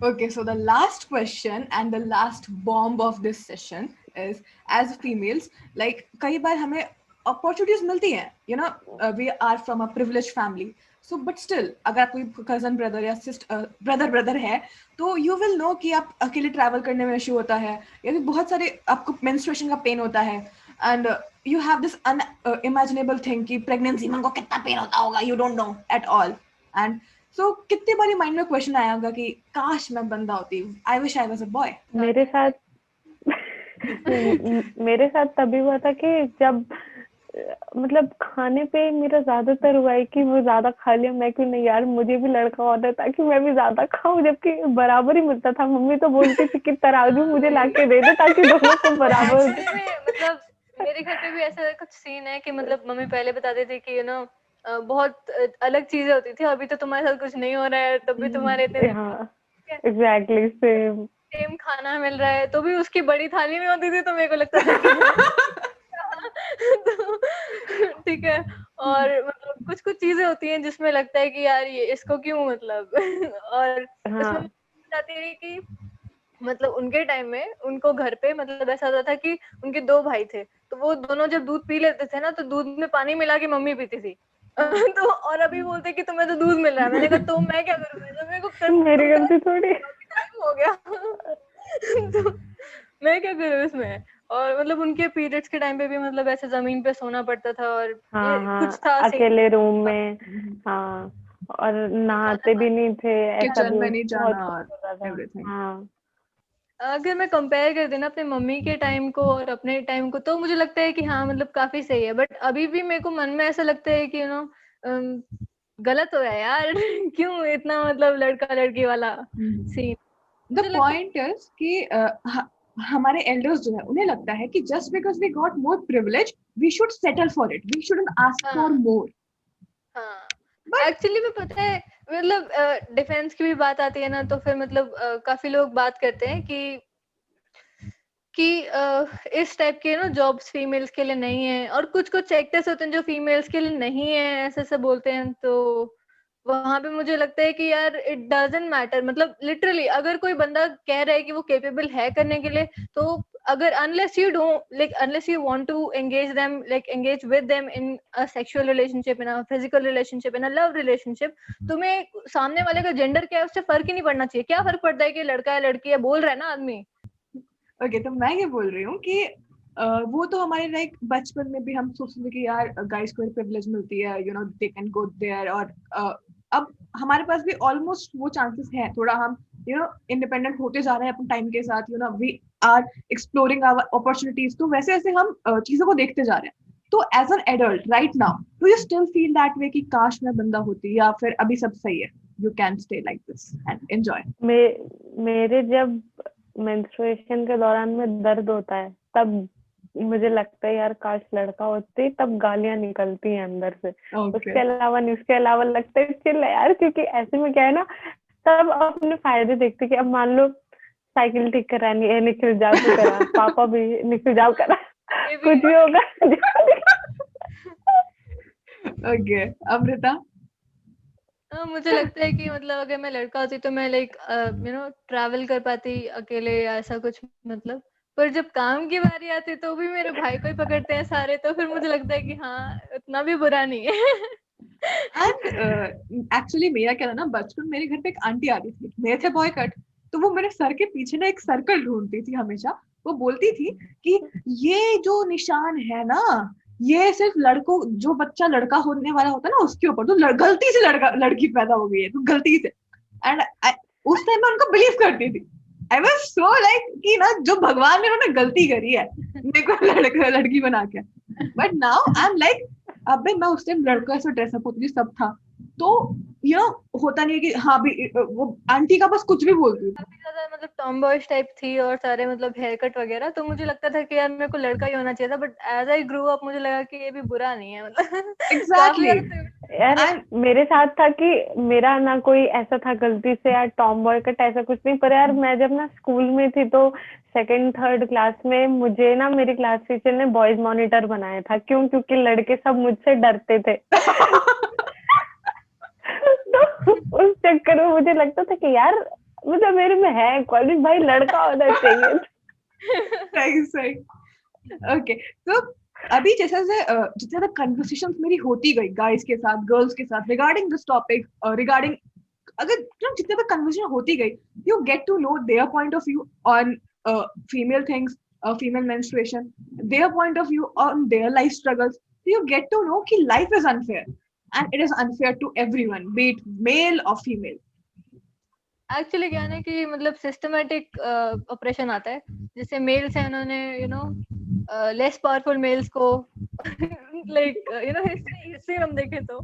Okay, so the last question and the last bomb of this session is, as females, like कई बार हमें opportunities मिलती हैं, you know, we are from a privileged family, so but still अगर आप कोई cousin brother या sister brother है, तो you will know कि आप अकेले travel करने में issue होता है, या फिर बहुत सारे आपको menstruation का pain होता है, and you have this unimaginable thing कि pregnancy में उनको कितना pain होता होगा, you don't know at all, and so कितनी बारी माइंड में क्वेश्चन आया होगा कि काश मैं बंदा होती, I wish I was a boy. मेरे साथ मेरे साथ तभी हुआ था कि जब मतलब खाने पे मेरा ज्यादातर हुआ है कि वो ज्यादा खा लिया, मैं क्यों नहीं यार, मुझे भी लड़का होता ताकि मैं भी ज्यादा खाऊं, जबकि बराबर ही मिलता था। मम्मी तो बोलती थी कि तराजू मुझे लाके दे दे ताकि दोनों को बराबर हो एक्चुअली में मतलब मेरे घर पे भी ऐसा कुछ सीन है कि मतलब मम्मी पहले बताते थे कि बहुत अलग चीजें होती थी, अभी तो तुम्हारे साथ कुछ नहीं हो रहा है तब भी तुम्हारे इतने जाए। दिन हाँ, एग्जैक्टली सेम। सेम खाना मिल रहा है तो भी उसकी बड़ी थाली में होती थी, तो मेरे को लगता था कि तो ठीक है। और मतलब कुछ कुछ चीजें होती हैं जिसमें लगता है कि यार ये इसको क्यों मतलब और उसमें हाँ बताती रही कि मतलब उनके टाइम में उनको घर पे मतलब ऐसा होता था कि उनके 2 भाई थे, तो वो दोनों जब दूध पी लेते थे ना तो दूध में पानी मिला के मम्मी पीती थी तो और अभी बोलते कि तुम्हें तो दूध मिल रहा है। मैंने कहा तो मैं क्या करूँ, तो मेरे को मेरी तुम गलती थोड़ी। टाइम हो गया तो मैं क्या करूँ इसमें। और मतलब उनके पीरियड्स के टाइम पे भी मतलब ऐसे जमीन पे सोना पड़ता था और ये हाँ कुछ हाँ, था सीन। अकेले रूम में। हाँ, और नहाते भी नहीं थे, ऐसा किचन में भी नहीं बहुत जाना कुछ और होता था। एवरीथिंग। हाँ अगर मैं कंपेयर कर देना अपने मम्मी के टाइम को और अपने टाइम को तो मुझे लगता है कि हाँ मतलब काफी सही है, बट अभी भी मेरे को मन में ऐसा लगता है कि गलत हो रहा है यार क्यों इतना मतलब लड़का लड़की वाला सीन। द मुझे लगता है पॉइंट इज कि हमारे एल्डर्स जो है उन्हें लगता है कि just because we got more privilege we should settle for it, we shouldn't ask for हाँ मोर। हाँ बट एक्चुअली में पता है मतलब डिफेंस की भी बात आती है ना तो फिर मतलब काफी लोग बात करते हैं कि इस टाइप के ना जॉब्स फीमेल्स के लिए नहीं है, और कुछ कुछ सेक्टर्स होते हैं जो फीमेल्स के लिए नहीं है, ऐसे ऐसे बोलते हैं। तो वहां पे मुझे लगता है कि यार इट डजंट मैटर, मतलब लिटरली अगर कोई बंदा कह रहा है कि वो केपेबल है करने के लिए, तो अगर unless you want to engage with them in a sexual relationship, in a physical relationship, in a love relationship, तुम्हें सामने वाले का जेंडर क्या है उससे फर्क ही नहीं पड़ना चाहिए। क्या फर्क पड़ता है कि लड़का है लड़की है, बोल रहा है ना आदमी। ओके, तो मैं ये बोल रही हूँ कि वो तो हमारे लाइक बचपन में भी हम सोचते थे कि यार गाइस को प्रिविलेज मिलती है, you know they can go there, और अब हमारे पास भी ऑलमोस्ट वो चांसेस है, थोड़ा हम यू नो इंडिपेंडेंट होते जा रहे हैं अपने टाइम के साथ, you know we are exploring our opportunities, तो वैसे वैसे हम चीजों को देखते जा रहे हैं। तो as an adult right now do you still feel that way कि काश मैं बंदा होती, या फिर अभी सब सही है, you can stay like this and enjoy? मेरे जब मेंस्ट्रुएशन के दौरान में दर्द होता है तब मुझे लगता है यार काश लड़का होते, तब गालियां निकलती हैं अंदर से। ओके उसके अलावा नहीं, उसके अलावा लगता है चिल है यार, क्योंकि ऐसे में क्या है ना, सब अपने फायदे देखते कि अब मान लो साइकिल ठीक करानी है, निखिल जा तू करा, पापा भी निखिल जाओ करा, ये भी कुछ भी होगा ओके अमृता मुझे लगता है कि मतलब अगर मैं लड़का होती तो मैं लाइक ट्रैवल कर पाती अकेले या ऐसा कुछ, मतलब। पर जब काम की बारी आती तो भी मेरे भाई को ही पकड़ते हैं सारे, तो फिर मुझे लगता है कि हाँ उतना भी बुरा नहीं है। एंड एक्चुअली मेरा क्या था ना, बचपन मेरे घर पे एक आंटी आती थी, मेरे थे बॉय कट, तो वो मेरे सर के पीछे ना एक सर्कल ढूंढती थी हमेशा। वो बोलती थी कि ये जो निशान है ना, ये सिर्फ लड़कों, जो बच्चा लड़का होने वाला होता है ना उसके ऊपर, तो गलती से लड़की पैदा हो गई है, तो गलती से। एंड उस टाइम मैं उनको बिलीव करती थी। आई वाज सो लाइक कि ना, जो भगवान ने उन्होंने गलती करी है मेरे को लड़का लड़की बना के। But now I am like, अबे मैं उस टाइम लड़का ऐसा ड्रेसअप होती थी, सब था, तो होता नहीं है कि हाँ भी वो आंटी का बस कुछ भी बोलती थी। काफी ज्यादा मतलब टॉम बॉयज टाइप थी और सारे मतलब हेयर कट वगैरह, तो मुझे लगता था कि यार मेरे को लड़का ही होना चाहिए था। But as I grow up मुझे लगा कि ये भी बुरा नहीं है, मतलब काफी एग्जैक्टली ज्यादा यार एंड मेरे साथ था कि मेरा ना कोई ऐसा था गलती से यार टॉम बॉय कट ऐसा कुछ नहीं, पर यार मैं जब ना स्कूल में थी तो सेकंड थर्ड क्लास में मुझे ना मेरी क्लास टीचर ने बॉयज मॉनिटर बनाया था। क्यों? क्योंकि लड़के सब मुझसे डरते थे तो उस चक्कर में मुझे लगता था कि यार मतलब मेरे में है क्वालिटी, भाई लड़का होना चाहिए। सही सही। ओके तो अभी जैसे जितने ज्यादा कन्वर्सेशंस मेरी होती गई गाइस के साथ, गर्ल्स के साथ, रिगार्डिंग दिस टॉपिक, रिगार्डिंग, अगर जितने ज्यादा कन्वर्सेशन होती गई, you get to know their point of view on female things, female menstruation, their point of view on their life struggles. So you get to know कि life is unfair and it is unfair to everyone, be it male or female. Actually क्या है ना कि मतलब systematic operation आता है, जैसे mails हैं उन्होंने लेस पावरफुल मेल्स को लाइक हिस्ट्री हम देखें तो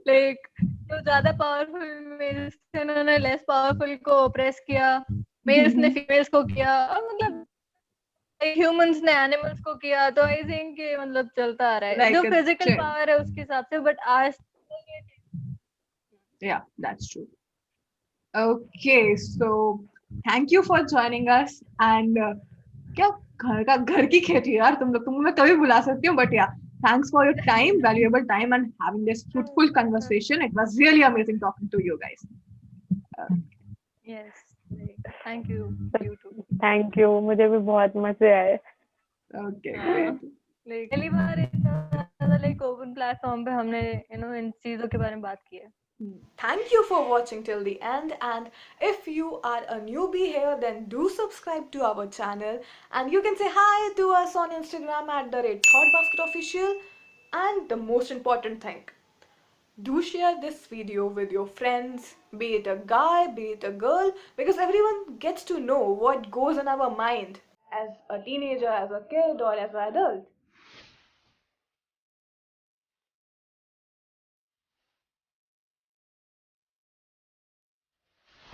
लाइक जो ज्यादा पावरफुल मेल्स थे उन्होंने लेस पावरफुल को ऑप्रेस किया, मेल्स ने फीमेल्स को किया, और मतलब ह्यूमंस ने एनिमल्स को किया। तो आई थिंक कि मतलब चलता आ रहा है Like जो a फिजिकल trend. पावर है उसके हिसाब से, बट आज Yeah, that's true. Okay, so thank you for joining us and क्या घर की खेती यार, तुम मैं कभी बुला सकती हूँ, but yeah, thanks for your time, valuable time, and having this fruitful conversation. It was really amazing talking to you guys. Yes thank you you too. Thank you, मुझे भी बहुत मजे आए। Okay, हाँ, great. लाइक पहली बार इतना ज्यादा like open platform पे हमने इन चीजों के बारे में बात की है। Thank you for watching till the end, and if you are a newbie here, then do subscribe to our channel, and you can say hi to us on Instagram at @thoughtbasketofficial. And the most important thing, do share this video with your friends, be it a guy, be it a girl, because everyone gets to know what goes in our mind as a teenager, as a kid, or as an adult.